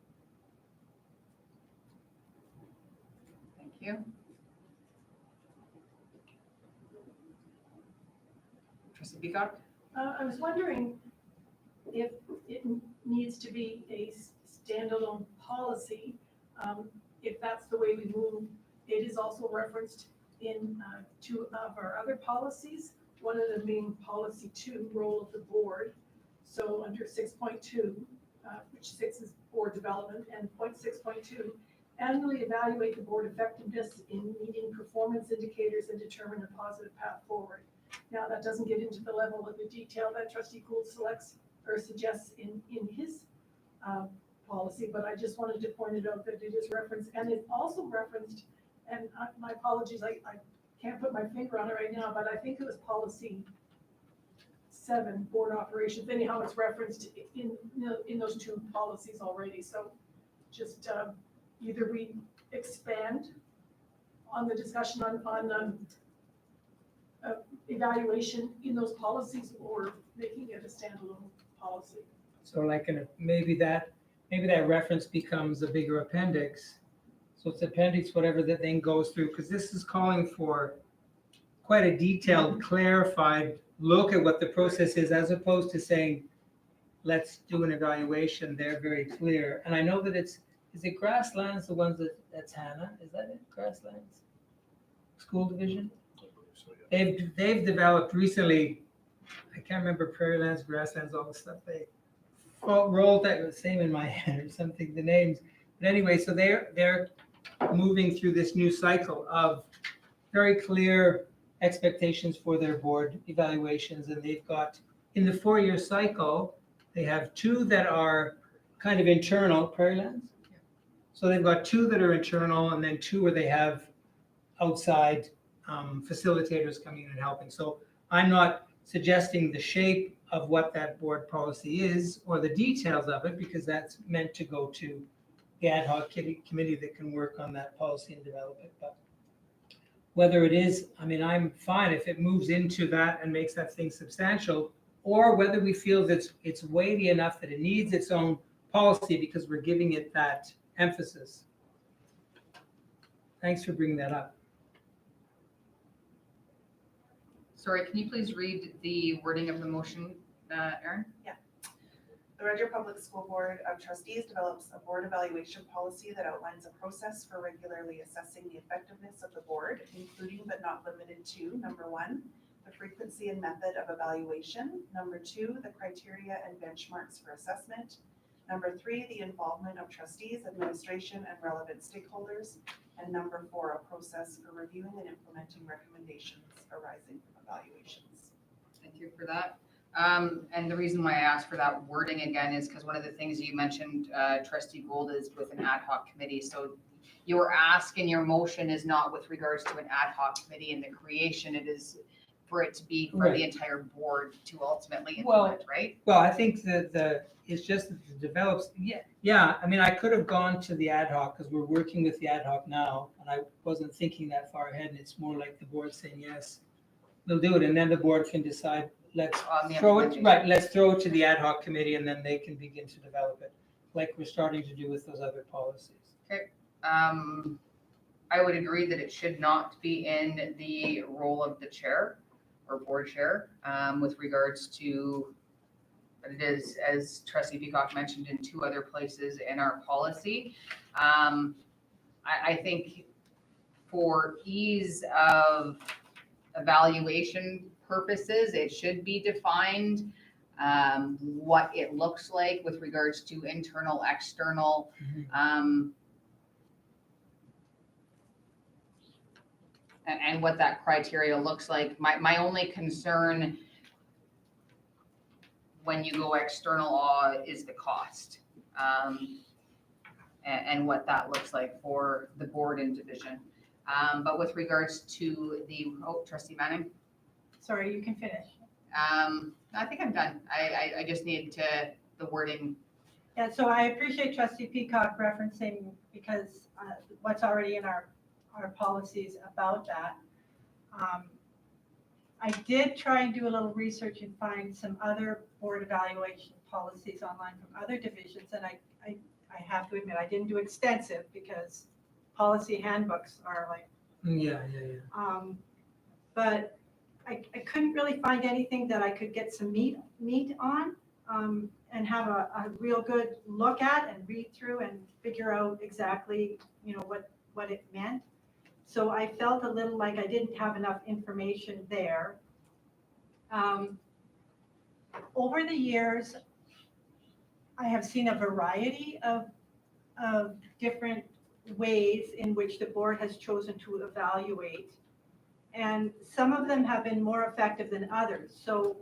Thank you. Trustee Peacock? I was wondering if it needs to be a standalone policy, if that's the way we move. It is also referenced in 2 of our other policies, one of them being policy 2, role of the board. So under 6.2, which 6 is board development, and 6.2, annually evaluate the board effectiveness in meeting performance indicators and determine a positive path forward. Now, that doesn't get into the level of the detail that Trustee Gould selects or suggests in his policy, but I just wanted to point it out that it is referenced, and it's also referenced, and my apologies, I can't put my finger on it right now, but I think it was policy 7, board operations. Anyhow, it's referenced in those 2 policies already, so just either we expand on the discussion on evaluation in those policies or making it a standalone policy. So like maybe that reference becomes a bigger appendix. So it's appendix, whatever that then goes through, because this is calling for quite a detailed, clarified look at what the process is, as opposed to saying, let's do an evaluation. They're very clear. And I know that is it Grasslands, the ones that's Hannah? Is that it, Grasslands? School division? They've developed recently, I can't remember Prairie Lands, Grasslands, all the stuff they rolled that was same in my head or something, the names. But anyway, so they're moving through this new cycle of very clear expectations for their board evaluations, and they've got in the 4-year cycle, they have 2 that are kind of internal, Prairie Lands. So they've got 2 that are internal, and then 2 where they have outside facilitators coming in and helping. So I'm not suggesting the shape of what that board policy is or the details of it, because that's meant to go to the ad hoc committee that can work on that policy and develop it. But whether it is, I mean, I'm fine if it moves into that and makes that thing substantial, or whether we feel that it's weighty enough that it needs its own policy because we're giving it that emphasis. Thanks for bringing that up. Sorry, can you please read the wording of the motion, Erin? The Red Deer Public School Board of Trustees develops a board evaluation policy that outlines a process for regularly assessing the effectiveness of the board, including but not limited to, number 1, the frequency and method of evaluation, number 2, the criteria and benchmarks for assessment, Number 3, the involvement of trustees, administration, and relevant stakeholders. And number 4, a process for reviewing and implementing recommendations arising from evaluations. Thank you for that. And the reason why I asked for that wording again is because one of the things you mentioned, Trustee Gould, is with an ad hoc committee. So your ask in your motion is not with regards to an ad hoc committee and the creation, it is for it to be for Right. the entire board to ultimately Well, implement, right? Well, I think that it's just that it develops, yeah, I mean, I could have gone to the ad hoc because we're working with the ad hoc now, and I wasn't thinking that far ahead, and it's more like the board saying, yes, we'll do it, and then the board can decide, let's On the throw it, implementation. right, let's throw it to the ad hoc committee, and then they can begin to develop it, like we're starting to do with those other policies. I would agree that it should not be in the role of the chair or board chair, with regards to, but it is, as Trustee Peacock mentioned, in 2 other places in our policy. I think for ease of evaluation purposes, it should be defined, what it looks like with regards to internal, external, and what that criteria looks like. My only concern when you go external is the cost, and what that looks like for the board and division. But with regards to the, Trustee Manning, Sorry, you can finish. I think I'm done. I just need the wording. Yeah, so I appreciate Trustee Peacock referencing, because what's already in our policies about that. I did try and do a little research and find some other board evaluation policies online from other divisions, and I have to admit, I didn't do extensive because policy handbooks are like, Yeah. but I couldn't really find anything that I could get some meat on, and have a real good look at and read through and figure out exactly, what it meant. So I felt a little like I didn't have enough information there. Over the years, I have seen a variety of different ways in which the board has chosen to evaluate. And some of them have been more effective than others. So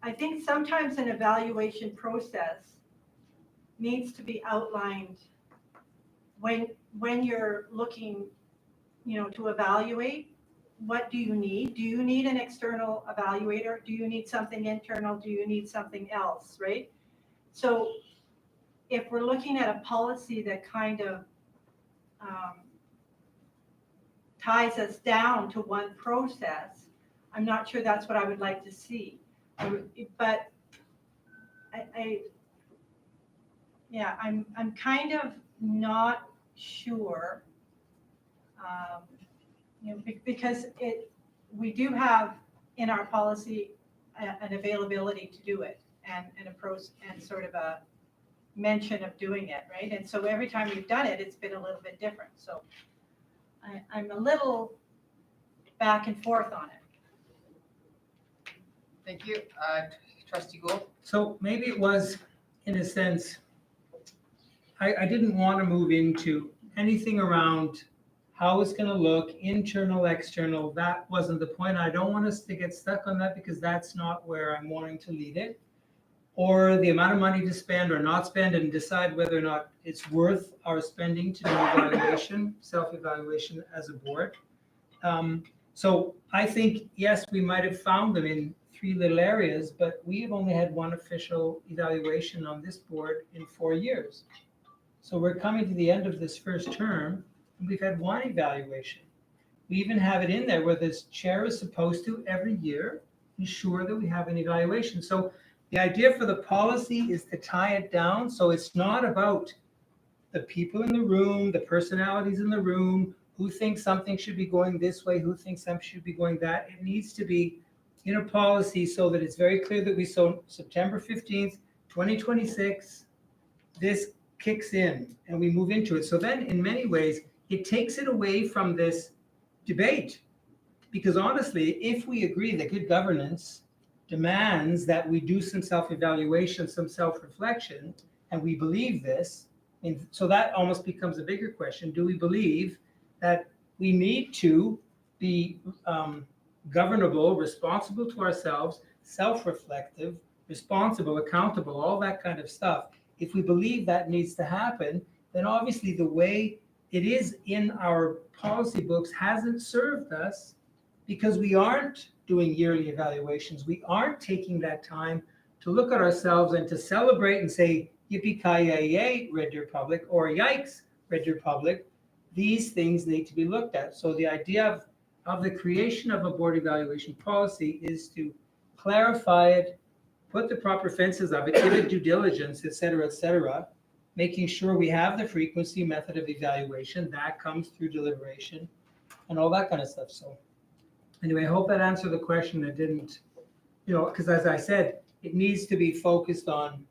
I think sometimes an evaluation process needs to be outlined when you're looking, to evaluate. What do you need? Do you need an external evaluator? Do you need something internal? Do you need something else, right? So if we're looking at a policy that kind of ties us down to one process, I'm not sure that's what I would like to see. But I'm kind of not sure, because we do have in our policy an availability to do it, and sort of a mention of doing it, right? And so every time we've done it, it's been a little bit different. So I'm a little back and forth on it. Thank you. Trustee Gould? So maybe it was, in a sense, I didn't want to move into anything around how it's going to look, internal, external. That wasn't the point. I don't want us to get stuck on that because that's not where I'm wanting to lead it. Or the amount of money to spend or not spend, and decide whether or not it's worth our spending to do evaluation, self-evaluation as a board. So I think, yes, we might have found them in 3 little areas, but we have only had 1 official evaluation on this board in 4 years. So we're coming to the end of this first term, and we've had 1 evaluation. We even have it in there where this chair is supposed to every year ensure that we have an evaluation. So the idea for the policy is to tie it down, so it's not about the people in the room, the personalities in the room, who thinks something should be going this way, who thinks something should be going that. It needs to be in a policy so that it's very clear that September 15th, 2026, this kicks in and we move into it. So then in many ways, it takes it away from this debate. Because honestly, if we agree that good governance demands that we do some self-evaluation, some self-reflection, and we believe this, and so that almost becomes a bigger question. Do we believe that we need to be governable, responsible to ourselves, self-reflective, responsible, accountable, all that kind of stuff? If we believe that needs to happen, then obviously the way it is in our policy books hasn't served us, because we aren't doing yearly evaluations. We aren't taking that time to look at ourselves and to celebrate and say, yippee-ki-yay, Red Deer Public, or yikes, Red Deer Public. These things need to be looked at. So the idea of the creation of a board evaluation policy is to clarify it, put the proper fences of it, give it due diligence, et cetera, making sure we have the frequency, method of evaluation. That comes through deliberation and all that kind of stuff. So anyway, I hope that answered the question. It didn't, because as I said, it needs to be focused on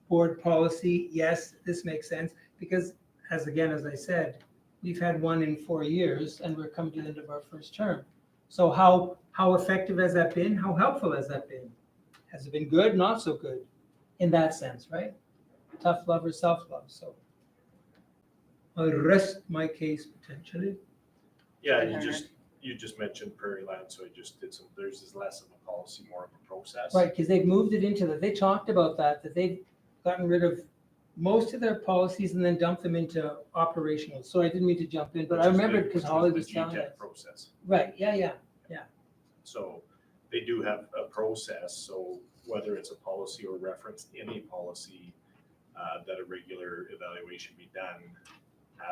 board policy. Yes, this makes sense, because as I said, we've had one in 4 years and we're coming to the end of our first term. So how effective has that been? How helpful has that been? Has it been good? Not so good in that sense, right? Tough love or self-love. So I'll rest my case potentially. Yeah, you just mentioned Prairie Land, so I just did there's this less of a policy, more of a process. Right, because they've moved it into they talked about that they've gotten rid of most of their policies and then dumped them into operational. So I didn't mean to jump in, but I remembered because Holly was telling us. Process. Right, yeah. So they do have a process, so whether it's a policy or reference any policy, that a regular evaluation be done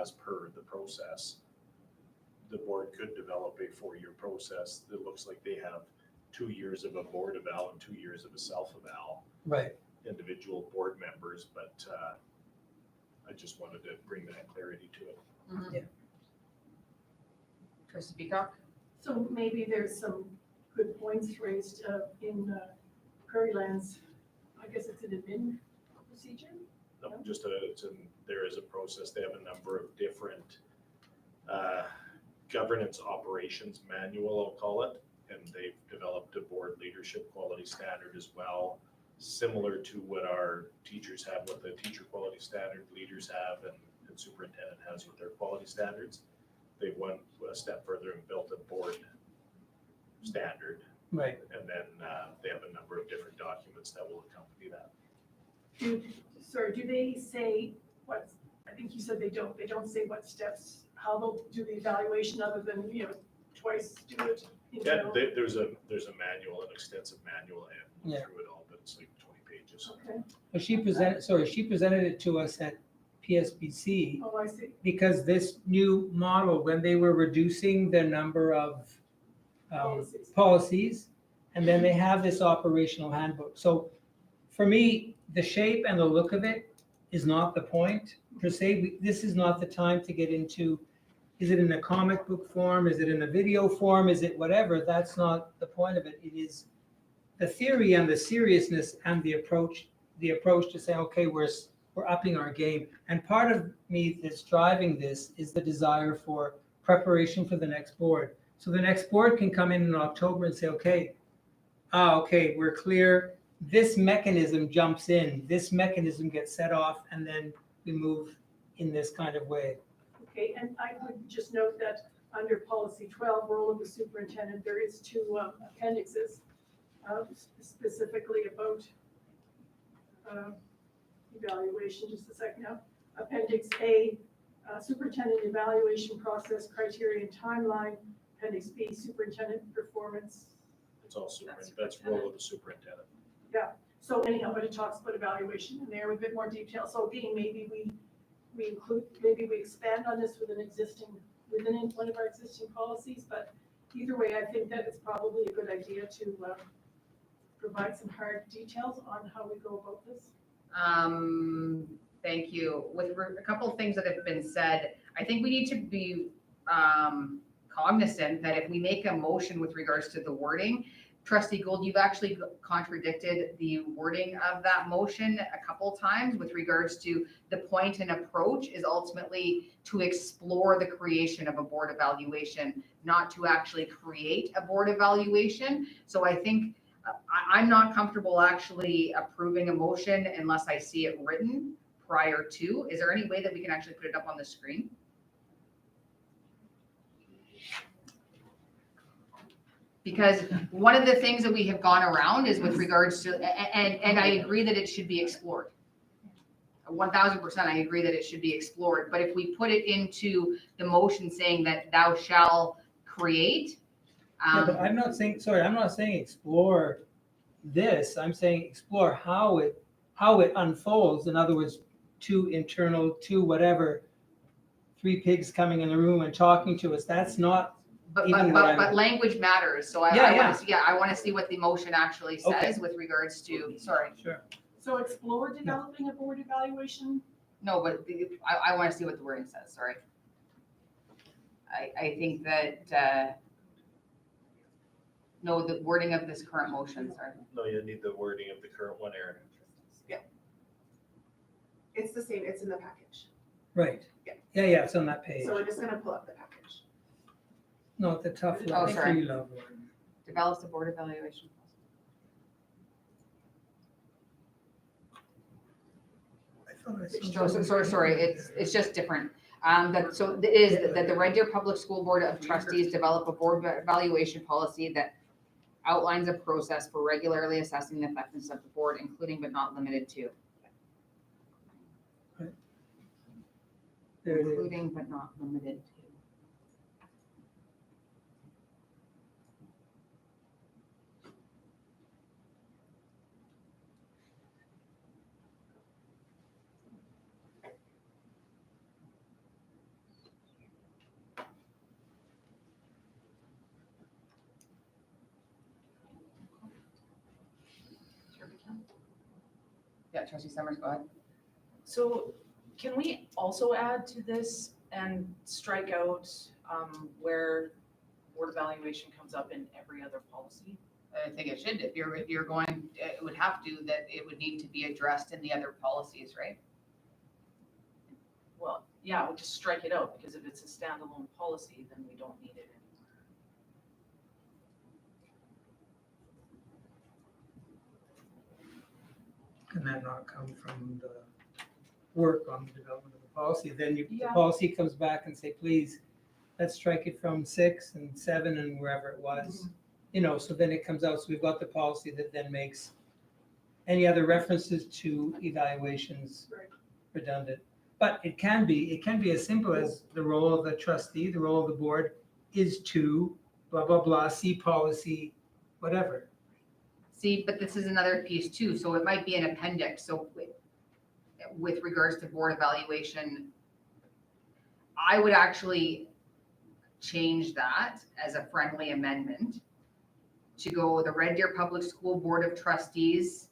as per the process. The board could develop a 4-year process that looks like they have 2 years of a board eval and 2 years of a self-eval. Right. Individual board members, but I just wanted to bring that clarity to it. Mhm. Yeah. Trustee Peacock? So maybe there's some good points raised in Prairie Lands. I guess it's an admin procedure. No, just there is a process. They have a number of different governance operations manual, I'll call it, and they've developed a board leadership quality standard as well, similar to what our teachers have, what the teacher quality standard leaders have and superintendent has with their quality standards. They've went a step further and built a board standard. Right. And then they have a number of different documents that will accompany that. Do they say what, I think you said they don't say what steps, how they'll do the evaluation other than, twice do it? Yeah, there's a manual, an extensive manual, and Yeah. through it all, but it's like 20 pages. Okay, But she presented it to us at PSBC oh, I see. because this new model, when they were reducing the number of policies, and then they have this operational handbook. So for me, the shape and the look of it is not the point per se. This is not the time to get into, is it in a comic book form? Is it in a video form? Is it whatever? That's not the point of it. It is the theory and the seriousness and the approach to say, okay, we're upping our game. And part of me that's driving this is the desire for preparation for the next board. So the next board can come in October and say, okay, we're clear. This mechanism jumps in, this mechanism gets set off, and then we move in this kind of way. Okay, and I would just note that under policy 12, role of the superintendent, there is 2 appendixes specifically about evaluation. Just a second now. Appendix A, superintendent evaluation process, criteria and timeline. Appendix B, superintendent performance. It's all that's role of the superintendent. Yeah, so anyhow, but it talks about evaluation in there with a bit more detail. So again, maybe we include, maybe we expand on this within one of our existing policies, but either way, I think that it's probably a good idea to provide some hard details on how we go about this. Thank you. With a couple of things that have been said, I think we need to be cognizant that if we make a motion with regards to the wording, Trustee Gould, you've actually contradicted the wording of that motion a couple times with regards to the point and approach is ultimately to explore the creation of a board evaluation, not to actually create a board evaluation. So I think I'm not comfortable actually approving a motion unless I see it written prior to. Is there any way that we can actually put it up on the screen? Because one of the things that we have gone around is with regards to, and I agree that it should be explored. 1000%, I agree that it should be explored, but if we put it into the motion saying that thou shall create. Yeah, but I'm not saying explore this, I'm saying explore how it unfolds. In other words, two internal, two whatever, three pigs coming in the room and talking to us, that's not even what But language matters, so I want to see what the motion actually says with regards to, sorry. Sure. So explore developing a board evaluation? No, but I want to see what the wording says, sorry. I think that, no, the wording of this current motion, sorry. No, you need the wording of the current one, Aaron. It's the same, it's in the package. Right. Yeah. Yeah, it's on that page. So we're just gonna pull up the package. No, it's a tough one. Oh, sorry. Free love one. Develops a board evaluation. Sorry, it's just different. So it is that the Red Deer Public School Board of Trustees develop a board evaluation policy that outlines a process for regularly assessing the effectiveness of the board, including but not limited to. There it is. Including but not limited to. Yeah, Trustee Summers, go ahead. So can we also add to this and strike out where board evaluation comes up in every other policy? I think it should, if you're going, it would have to, that it would need to be addressed in the other policies, right? Well, yeah, we'll just strike it out, because if it's a standalone policy, then we don't need it anymore. Can that not come from the work on the development of the policy? Then the Yeah. policy comes back and say, please, let's strike it from 6 and 7 and wherever it was. You know, so then it comes out, so we've got the policy that then makes any other references to evaluations redundant. But it can be as simple as the role of the trustee, the role of the board is to blah, blah, blah, see policy, whatever. See, but this is another piece too, so it might be an appendix, so with regards to board evaluation, I would actually change that as a friendly amendment to go, the Red Deer Public School Board of Trustees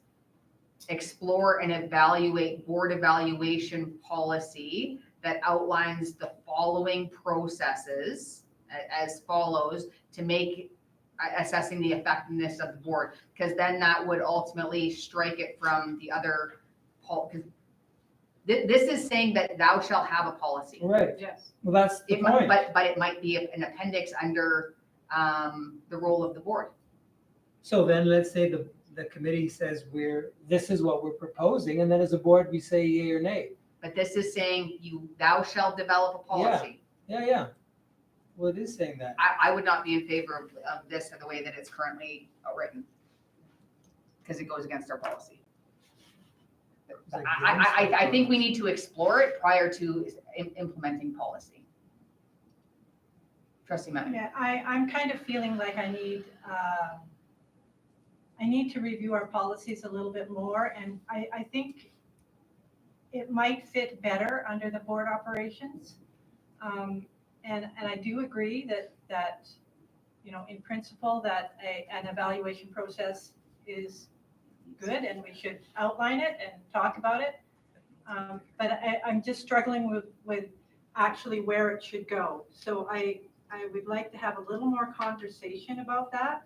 explore and evaluate board evaluation policy that outlines the following processes as follows to make assessing the effectiveness of the board, because then that would ultimately strike it from the other because this is saying that thou shalt have a policy. Right. Yes. Well, that's the It might, point. but it might be an appendix under the role of the board. So then let's say the committee says this is what we're proposing, and then as a board, we say yea or nay. But this is saying thou shalt develop a policy. Yeah. Well, it is saying that. I would not be in favor of this in the way that it's currently written. Because it goes against our policy. I think we need to explore it prior to implementing policy. Trustee Mann. Yeah, I'm kind of feeling like I need to review our policies a little bit more, and I think it might fit better under the board operations. And I do agree that you know, in principle, that an evaluation process is good and we should outline it and talk about it. But I'm just struggling with actually where it should go. So I would like to have a little more conversation about that.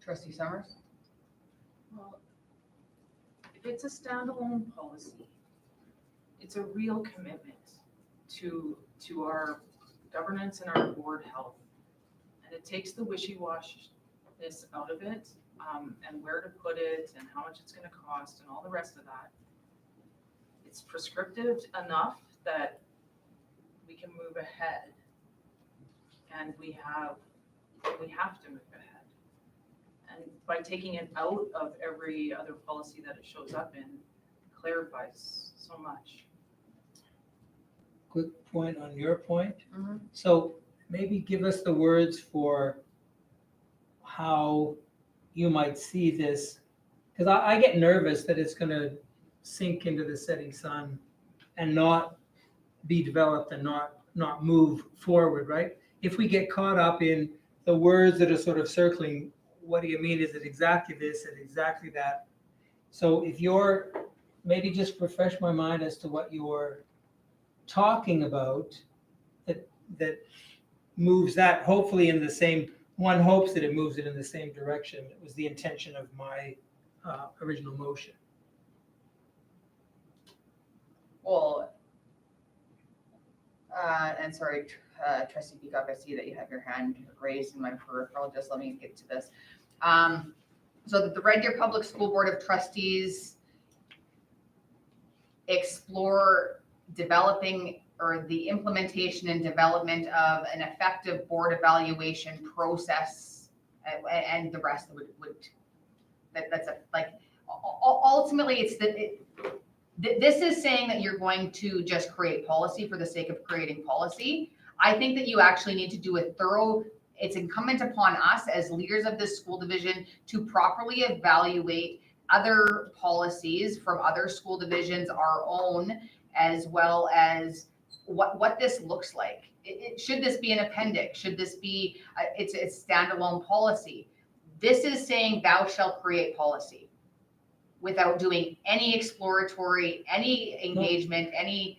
Trustee Summers? Well, if it's a standalone policy, it's a real commitment to our governance and our board health. And it takes the wishy-washiness out of it, and where to put it and how much it's gonna cost and all the rest of that. It's prescriptive enough that we can move ahead. And we have to move ahead. And by taking it out of every other policy that it shows up in, clarifies so much. Quick point on your point. Mhm. So maybe give us the words for how you might see this, because I get nervous that it's gonna sink into the setting sun and not be developed and not move forward, right? If we get caught up in the words that are sort of circling, what do you mean? Is it exactly this and exactly that? So if you're, maybe just refresh my mind as to what you're talking about, that moves that hopefully in the same, one hopes that it moves it in the same direction. It was the intention of my original motion. Well, and sorry, trustee Peacock, I see that you have your hand raised in my peripheral, just let me get to this. So that the Red Deer Public School Board of Trustees explore developing or the implementation and development of an effective board evaluation process, and the rest would that's a, like, ultimately it's this is saying that you're going to just create policy for the sake of creating policy. I think that you actually need to do a thorough, it's incumbent upon us as leaders of this school division to properly evaluate other policies from other school divisions, our own, as well as what this looks like. Should this be an appendix? Should this be, it's standalone policy? This is saying thou shalt create policy without doing any exploratory, any engagement, any.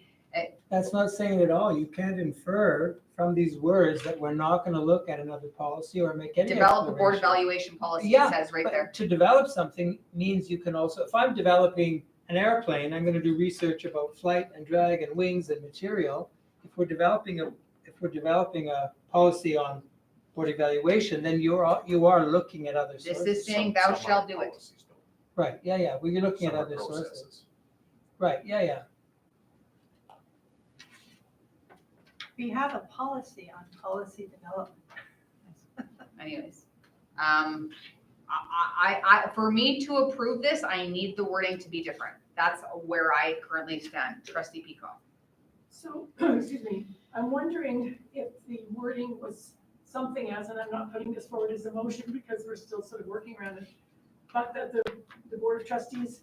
That's not saying it at all. You can't infer from these words that we're not going to look at another policy or make any Develop a board exploration. evaluation policy, Yeah, it says right but there. to develop something means you can also, if I'm developing an airplane, I'm going to do research about flight and drag and wings and material. If we're developing a policy on board evaluation, then you are looking at other sources. This is saying thou shalt do it. Right, yeah, we're looking at Some are other sources. processes. Right, yeah. We have a policy on policy development. Anyways, for me to approve this, I need the wording to be different. That's where I currently stand. Trustee Peacock. So, excuse me, I'm wondering if the wording was something as, and I'm not putting this forward as a motion because we're still sort of working around it, but that the Board of Trustees,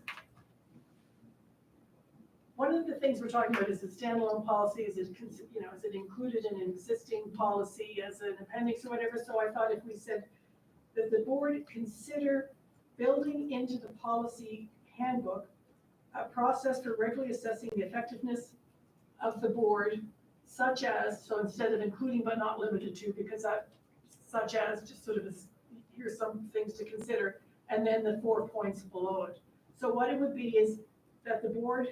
one of the things we're talking about is the standalone policy, is it included in an existing policy as an appendix or whatever? So I thought if we said that the board consider building into the policy handbook a process for regularly assessing the effectiveness of the board, such as, so instead of including but not limited to, because that, such as just sort of is, here's some things to consider, and then the 4 points below it. So what it would be is that the board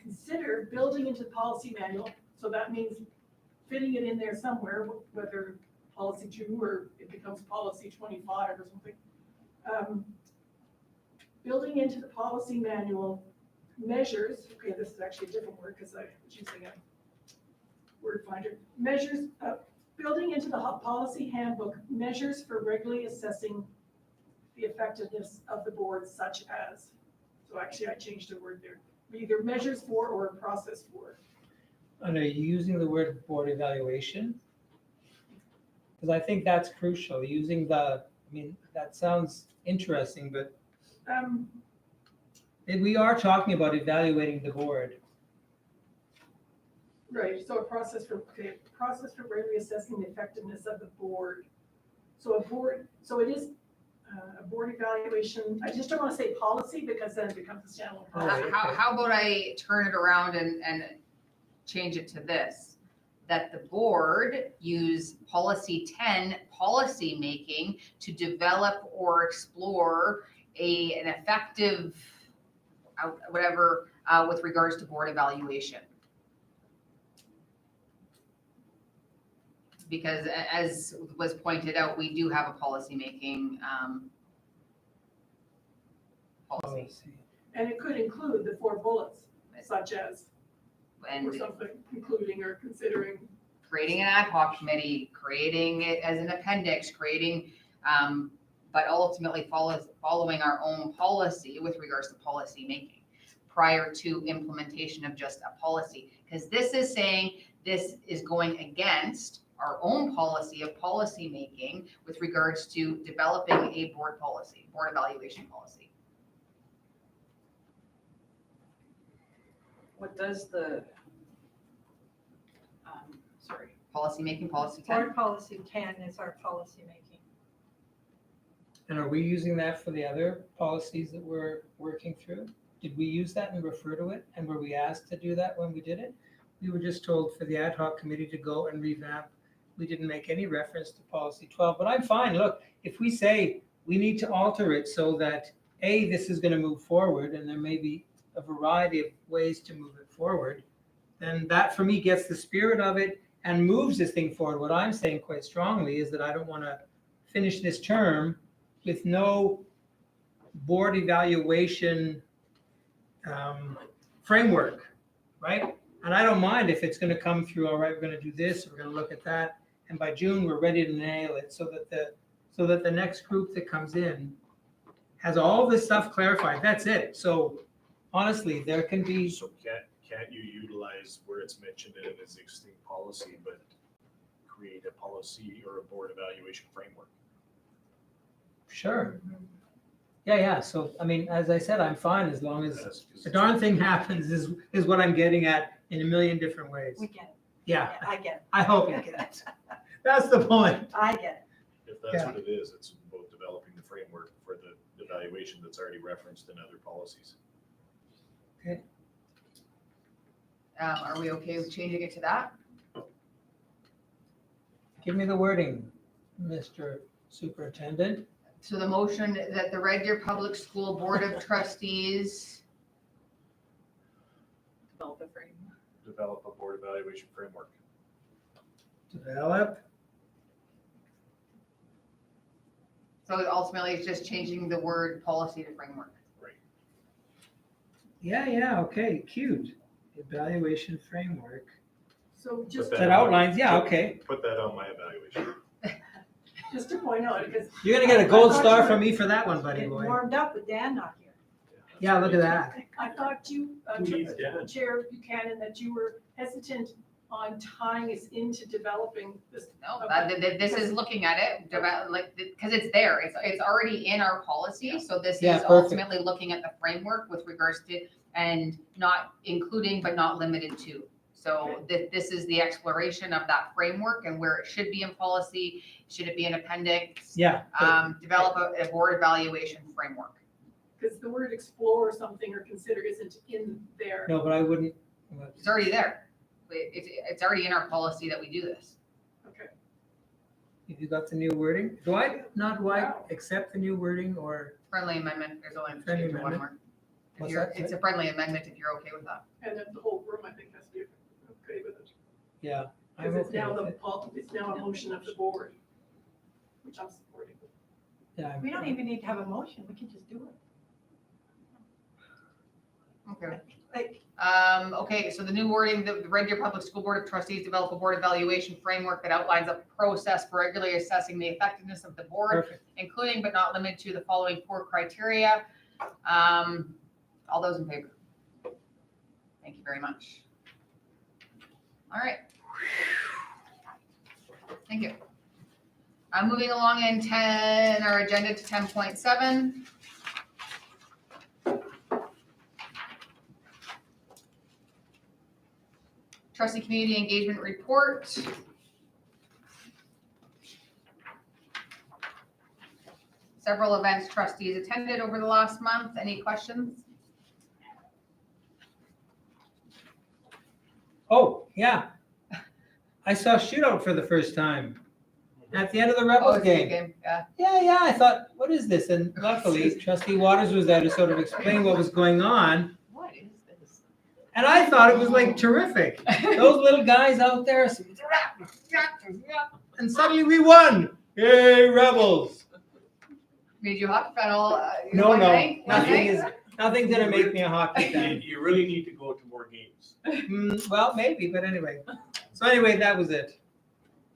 consider building into the policy manual, so that means fitting it in there somewhere, whether policy 2 or it becomes policy 25 or something. Building into the policy manual measures, okay, this is actually a different word because I was using a word finder, measures, building into the policy handbook measures for regularly assessing the effectiveness of the board, such as, so actually I changed the word there, either measures for or a process for. And are you using the word board evaluation? Because I think that's crucial, using that sounds interesting, but we are talking about evaluating the board. Right, so a process for regularly assessing the effectiveness of the board. So it is a board evaluation. I just don't want to say policy because then it becomes a standalone policy. How about I turn it around and change it to this? That the board use policy 10, policy making, to develop or explore an effective, with regards to board evaluation. because as was pointed out, we do have a policymaking policy. And it could include the 4 bullets, such as, And or something, including or considering. creating an ad hoc committee, creating it as an appendix, but ultimately following our own policy with regards to policy making prior to implementation of just a policy. Because this is saying this is going against our own policy of policy making with regards to developing a board policy, board evaluation policy. What does the, sorry, Policy making, policy 10. Board policy 10 is our policy making. And are we using that for the other policies that we're working through? Did we use that and refer to it? And were we asked to do that when we did it? We were just told for the ad hoc committee to go and revamp. We didn't make any reference to policy 12, but I'm fine. Look, if we say we need to alter it so that A, this is going to move forward, and there may be a variety of ways to move it forward, then that for me gets the spirit of it and moves this thing forward. What I'm saying quite strongly is that I don't want to finish this term with no board evaluation framework, right? And I don't mind if it's going to come through, all right, we're going to do this, we're going to look at that, and by June, we're ready to nail it so that the next group that comes in has all this stuff clarified. That's it. So honestly, there can be. So can't you utilize where it's mentioned in an existing policy, but create a policy or a board evaluation framework? Sure. Yeah. So, I mean, as I said, I'm fine as long as the darn thing happens is what I'm getting at in a million different ways. We get it. Yeah, I get it. I hope you get it. That's the point. I get If that's what it is, it's about developing the framework for the evaluation that's already referenced in other policies. Okay. Are we okay with changing it to that? Give me the wording, Mr. Superintendent. So the motion that the Red Deer Public School Board of Trustees develop a frame. Develop a board evaluation framework. Develop. So ultimately, it's just changing the word policy to framework. Yeah, okay, cute. Evaluation framework. So just, That outlines, yeah, okay. Put that on my evaluation. just to point out, because. You're gonna get a gold star from me for that one, buddy Getting boy. warmed up with Dan not here. Yeah, look at that. I thought you, Who needs Dan? Chair Buchanan, that you were hesitant on tying us into developing this. No, this is looking at it, because it's there, it's already in our policy, so this Yeah, is perfect. ultimately looking at the framework with regards to, and not including but not limited to. So this is the exploration of that framework and where it should be in policy, should it be an appendix? Yeah. Develop a board evaluation framework. Because the word explore something or consider isn't in there. No, but I wouldn't. It's already there. It's already in our policy that we do this. Okay. Have you got the new wording? Do I accept the new wording or? Friendly amendment, there's only Friendly change to one amendment. more. If What's you're, that, it's a friendly amendment if you're okay with that. And then the whole room, I think, has to be okay with it. Yeah. I'm Because it's okay now with it. it's now a motion of the board, which I'm supporting. Yeah, We don't even need to have a motion, we can just do it. Okay. Like, Okay, so the new wording, the Red Deer Public School Board of Trustees develop a board evaluation framework that outlines a process for regularly assessing the effectiveness of the board, perfect. including but not limited to the following 4 criteria. All those in favor? Thank you very much. All right. Thank you. Moving along in our agenda to 10.7. Trustee Community Engagement Report. Several events trustees attended over the last month. Any questions? Oh, yeah. I saw Shootout for the first time at the end of the Rebels it's a good game. Yeah. Yeah, I thought, what is this? And luckily, Trustee Waters was there to sort of explain what was going on. What is this? And I thought it was like terrific. Those little guys out there. and suddenly we won. Yay, Rebels! Made you hockey fan all, No, one no, night? One nothing night? is, nothing's gonna make me a hockey fan. You really need to go to more games. Well, maybe, but anyway. So anyway, that was it.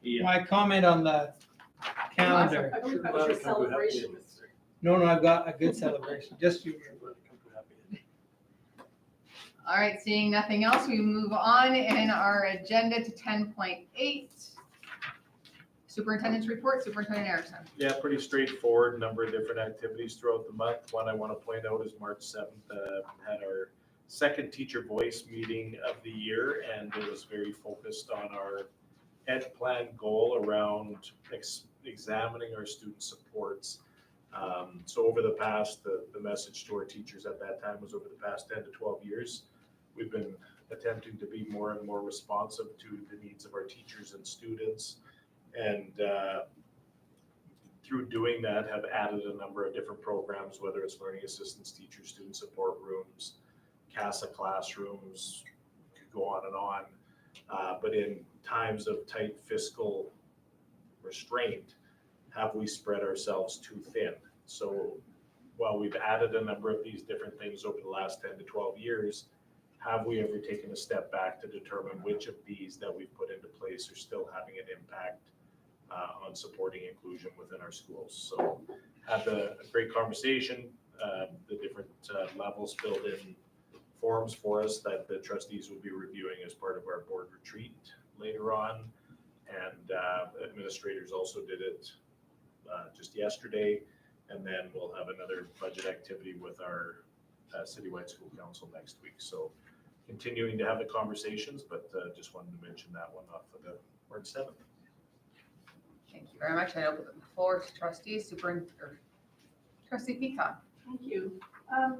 Yeah. My comment on the calendar. I believe that was your celebration, Mr. No, I've got a good celebration, just you. All right, seeing nothing else, we move on in our agenda to 10.8. Superintendent's report, Superintendent Erickson. Yeah, pretty straightforward, number of different activities throughout the month. One I want to point out is March 7th, had our second teacher voice meeting of the year, and it was very focused on our ed plan goal around examining our student supports. So over the past, the message to our teachers at that time was over the past 10 to 12 years, we've been attempting to be more and more responsive to the needs of our teachers and students. And through doing that, have added a number of different programs, whether it's learning assistance, teacher student support rooms, CASA classrooms, could go on and on. But in times of tight fiscal restraint, have we spread ourselves too thin? So while we've added a number of these different things over the last 10 to 12 years, have we ever taken a step back to determine which of these that we've put into place are still having an impact on supporting inclusion within our schools? So had a great conversation, the different levels filled in forms for us that the trustees will be reviewing as part of our board retreat later on. And administrators also did it just yesterday. And then we'll have another budget activity with our citywide school council next week. So continuing to have the conversations, but just wanted to mention that one off of the March 7th. Thank you very much. I open the floor to trustees, Trustee Peacock. Thank you.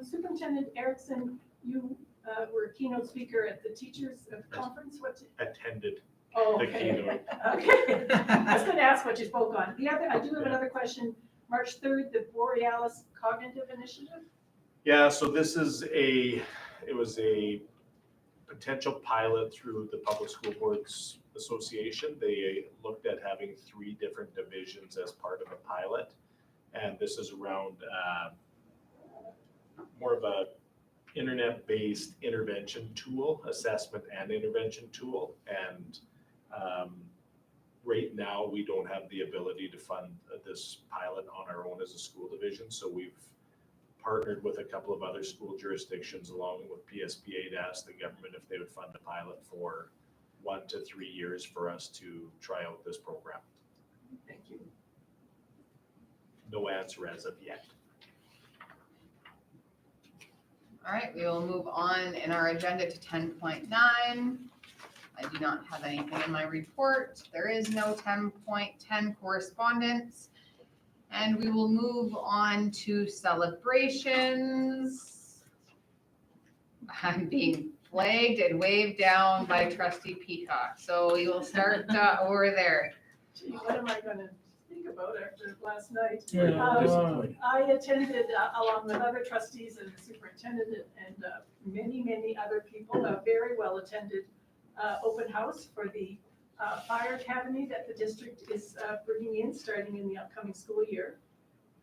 Superintendent Erickson, you were a keynote speaker at the teachers conference. What? Attended Oh, the okay. keynote. Okay. I was going to ask what you spoke on. I do have another question. March 3rd, the Borealis Cognitive Initiative. Yeah, so this is it was a potential pilot through the Public School Boards Association. They looked at having 3 different divisions as part of a pilot. And this is around more of a internet-based intervention tool, assessment and intervention tool. And right now, we don't have the ability to fund this pilot on our own as a school division. So we've partnered with a couple of other school jurisdictions along with PSBA to ask the government if they would fund a pilot for 1 to 3 years for us to try out this program. Thank you. No answer as of yet. All right, we will move on in our agenda to 10.9. I do not have anything in my report. There is no 10.10 correspondence. And we will move on to celebrations. I'm being flagged and waved down by Trustee Peacock. So we will start over there. Gee, what am I going to speak about after last night? Yeah. I attended, along with other trustees and the superintendent and many other people, a very well-attended open house for the fire academy that the district is bringing in, starting in the upcoming school year.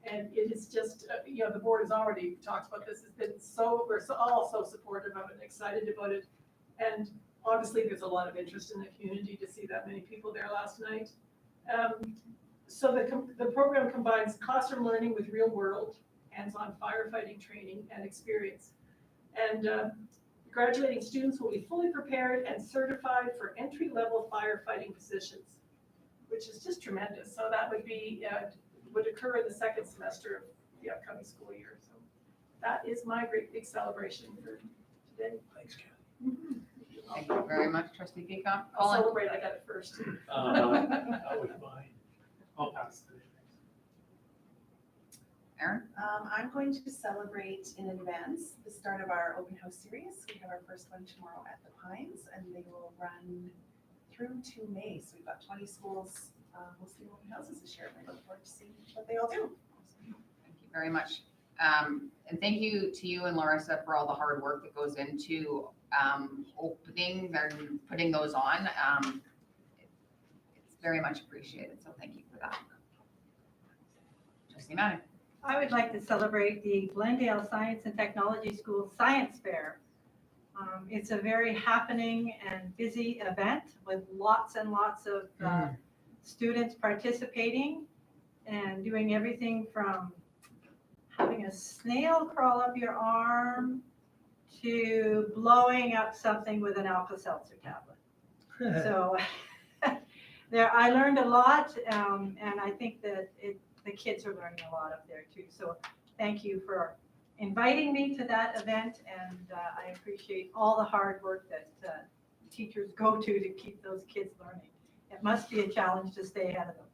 And it is just, the board has already talked about this. It's been we're all so supportive of it and excited about it. And obviously, there's a lot of interest in the community to see that many people there last night. So the program combines classroom learning with real world, hands-on firefighting training and experience. And graduating students will be fully prepared and certified for entry-level firefighting positions, which is just tremendous. So that would occur in the second semester of the upcoming school year. So that is my great big celebration for today. Thanks, Ken. Thank you very much, Trustee Peacock. I'll Colin? celebrate, I got it first. That was fine. I'll pass it. Erin? I'm going to celebrate in advance the start of our open house series. We have our first one tomorrow at the Pines, and they will run through to May. So we've got 20 schools hosting open houses this year, and I look forward to seeing what they all do. Thank you very much. And thank you to you and Larissa for all the hard work that goes into opening and putting those on. It's very much appreciated, so thank you for that. Trustee Manning. I would like to celebrate the Glendale Science and Technology School Science Fair. It's a very happening and busy event with lots and lots of students participating and doing everything from having a snail crawl up your arm to blowing up something with an Alka-Seltzer tablet. So I learned a lot, and I think that the kids are learning a lot up there too. So thank you for inviting me to that event, and I appreciate all the hard work that teachers go to keep those kids learning. It must be a challenge to stay ahead of them.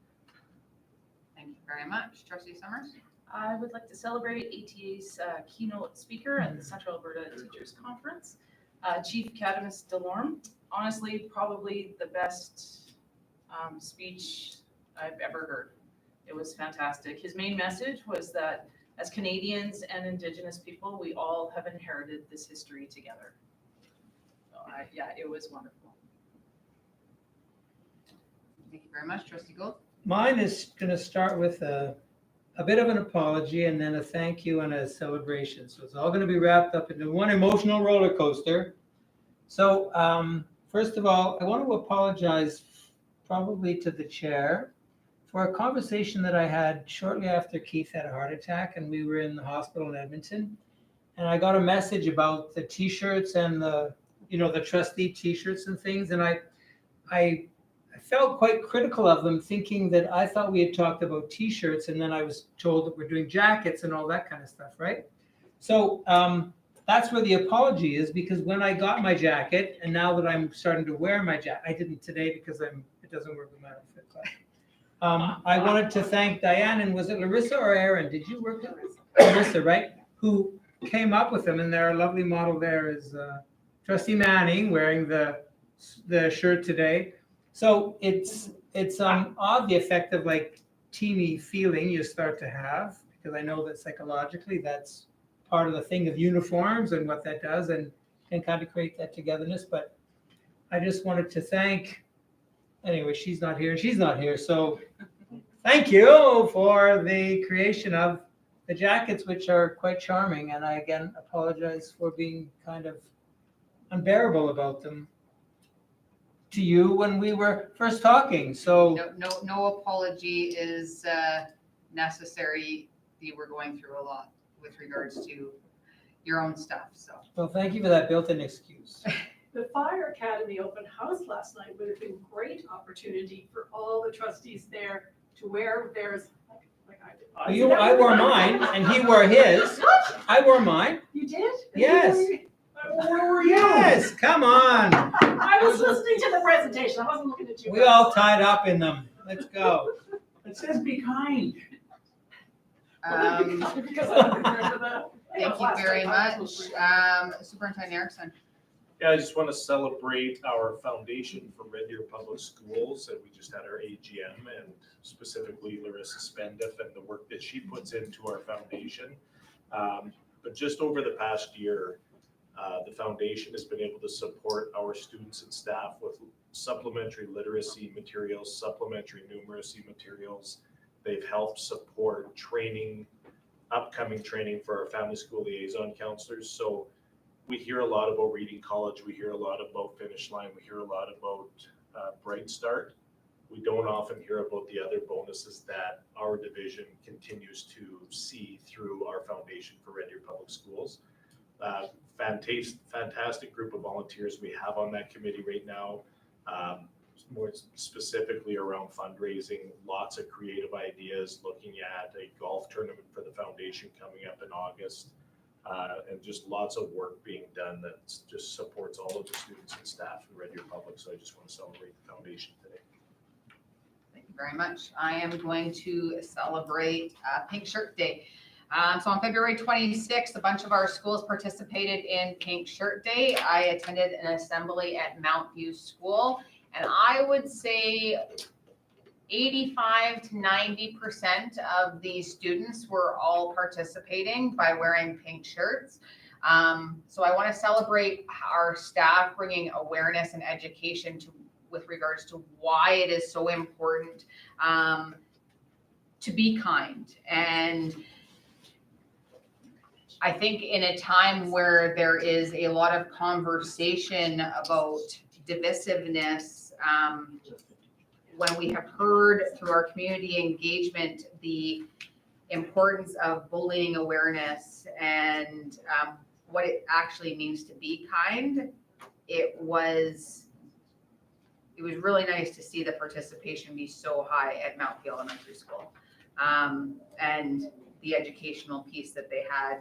Thank you very much. Trustee Summers. I would like to celebrate ATA's keynote speaker at the Central Alberta Teachers Conference, Chief Academist Delorme. Honestly, probably the best speech I've ever heard. It was fantastic. His main message was that as Canadians and Indigenous people, we all have inherited this history together. So it was wonderful. Thank you very much. Trustee Gould. Mine is going to start with a bit of an apology and then a thank you and a celebration. So it's all going to be wrapped up into one emotional roller coaster. So first of all, I want to apologize probably to the chair for a conversation that I had shortly after Keith had a heart attack and we were in the hospital in Edmonton. And I got a message about the t-shirts and the trustee t-shirts and things. And I felt quite critical of them, thinking that I thought we had talked about t-shirts, and then I was told that we're doing jackets and all that kind of stuff, right? So that's where the apology is, because when I got my jacket, and now that I'm starting to wear my jacket, I didn't today because it doesn't work with my outfit. I wanted to thank Diane, and was it Larissa or Aaron? Did you work with Larissa, right? Who came up with them, and their lovely model there is Trustee Manning wearing the shirt today. So it's odd the effect of like teamy feeling you start to have, because I know that psychologically that's part of the thing of uniforms and what that does and kind of create that togetherness. But I just wanted to thank, anyway, she's not here, so thank you for the creation of the jackets, which are quite charming. And I again apologize for being kind of unbearable about them to you when we were first talking. So No apology is necessary. You were going through a lot with regards to your own stuff. So well, thank you for that built-in excuse. The Fire Academy open house last night would have been great opportunity for all the trustees there to wear theirs. Like I did. I wore mine and he wore his. I wore mine. You did? Yes. Where were you? Yes, come on. I was listening to the presentation. I wasn't looking at you. We all tied up in them. Let's go. It says be kind. Because I don't remember that. Thank you very much. Superintendent Erickson. Yeah, I just want to celebrate our foundation for Red Deer Public Schools, and we just had our AGM, and specifically Larissa Spendiff and the work that she puts into our foundation. But just over the past year, the foundation has been able to support our students and staff with supplementary literacy materials, supplementary numeracy materials. They've helped support training, upcoming training for our family school liaison counselors. So we hear a lot about Reading College. We hear a lot about Finish Line. We hear a lot about Bright Start. We don't often hear about the other bonuses that our division continues to see through our foundation for Red Deer Public Schools. Fantastic group of volunteers we have on that committee right now, more specifically around fundraising, lots of creative ideas, looking at a golf tournament for the foundation coming up in August, and just lots of work being done that just supports all of the students and staff in Red Deer Public. So I just want to celebrate the foundation today. Thank you very much. I am going to celebrate Pink Shirt Day. So on February 26th, a bunch of our schools participated in Pink Shirt Day. I attended an assembly at Mount View School, and I would say 85 to 90% of the students were all participating by wearing pink shirts. So I want to celebrate our staff bringing awareness and education to with regards to why it is so important to be kind. And I think in a time where there is a lot of conversation about divisiveness, when we have heard through our community engagement the importance of bullying awareness and what it actually means to be kind, it was really nice to see the participation be so high at Mount View Elementary School. And the educational piece that they had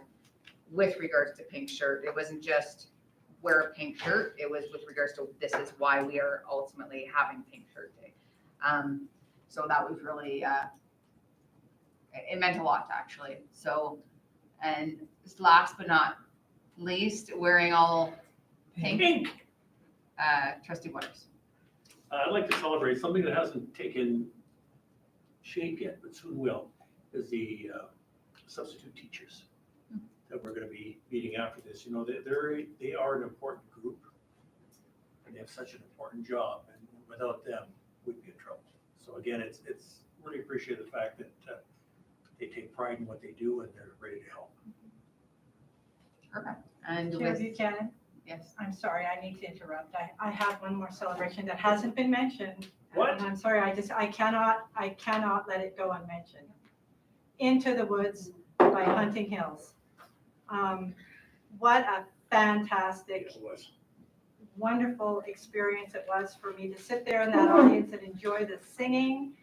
with regards to pink shirt. It wasn't just wear a pink shirt, it was with regards to this is why we are ultimately having Pink Shirt Day. So that was really, it meant a lot actually. So, and last but not least, wearing all pink. Trustee Waters. I'd like to celebrate something that hasn't taken shape yet, but soon will, is the substitute teachers that we're gonna be meeting after this. You know, they are an important group, and they have such an important job, and without them, we'd be in trouble. So again, it's really appreciate the fact that they take pride in what they do and they're ready to help. Perfect. And Chair with, Buchanan, yes. I'm sorry, I need to interrupt. I have one more celebration that hasn't been mentioned. What? And I'm sorry, I cannot let it go unmentioned. Into the Woods by Hunting Hills. What a fantastic, It was. wonderful experience it was for me to sit there in that audience and enjoy the singing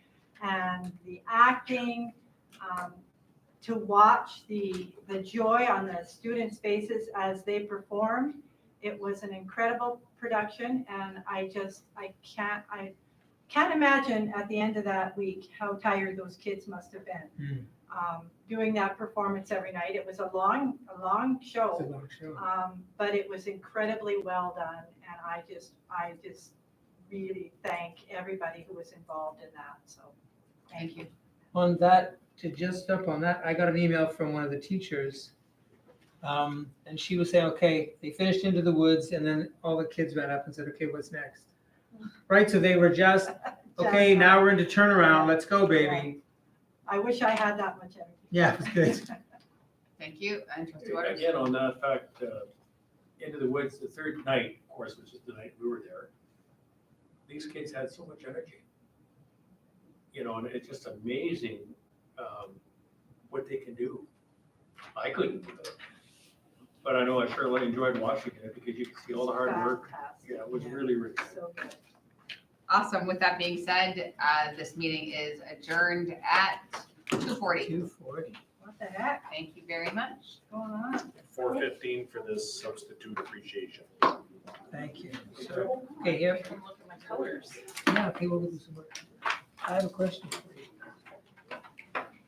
and the acting, to watch the joy on the students' faces as they performed. It was an incredible production, and I can't imagine at the end of that week how tired those kids must have been. Doing that performance every night. It was a long show. It's a long show. But it was incredibly well done, and I just really thank everybody who was involved in that, so. Thank you. On that, to just up on that, I got an email from one of the teachers. And she was saying, okay, they finished Into the Woods, and then all the kids went up and said, okay, what's next? Right, so they were just, okay, now we're into turnaround, let's go, baby. I wish I had that much energy. Yeah, it was good. Thank you. And Trustee Waters. Again, on that fact, Into the Woods, the third night, of course, which is the night we were there, these kids had so much energy. You know, and it's just amazing what they can do. I couldn't do it. But I know I sure enjoyed watching it because you could see all the hard work. Fantastic. Yeah, it was really, really good. So good. Awesome. With that being said, this meeting is adjourned at 2:40. 240. What the heck? Thank you very much. What's going on? 4:15 for this substitute appreciation. Thank you. So, okay, here. Look at my colors. Yeah, okay, we'll do some work. I have a question for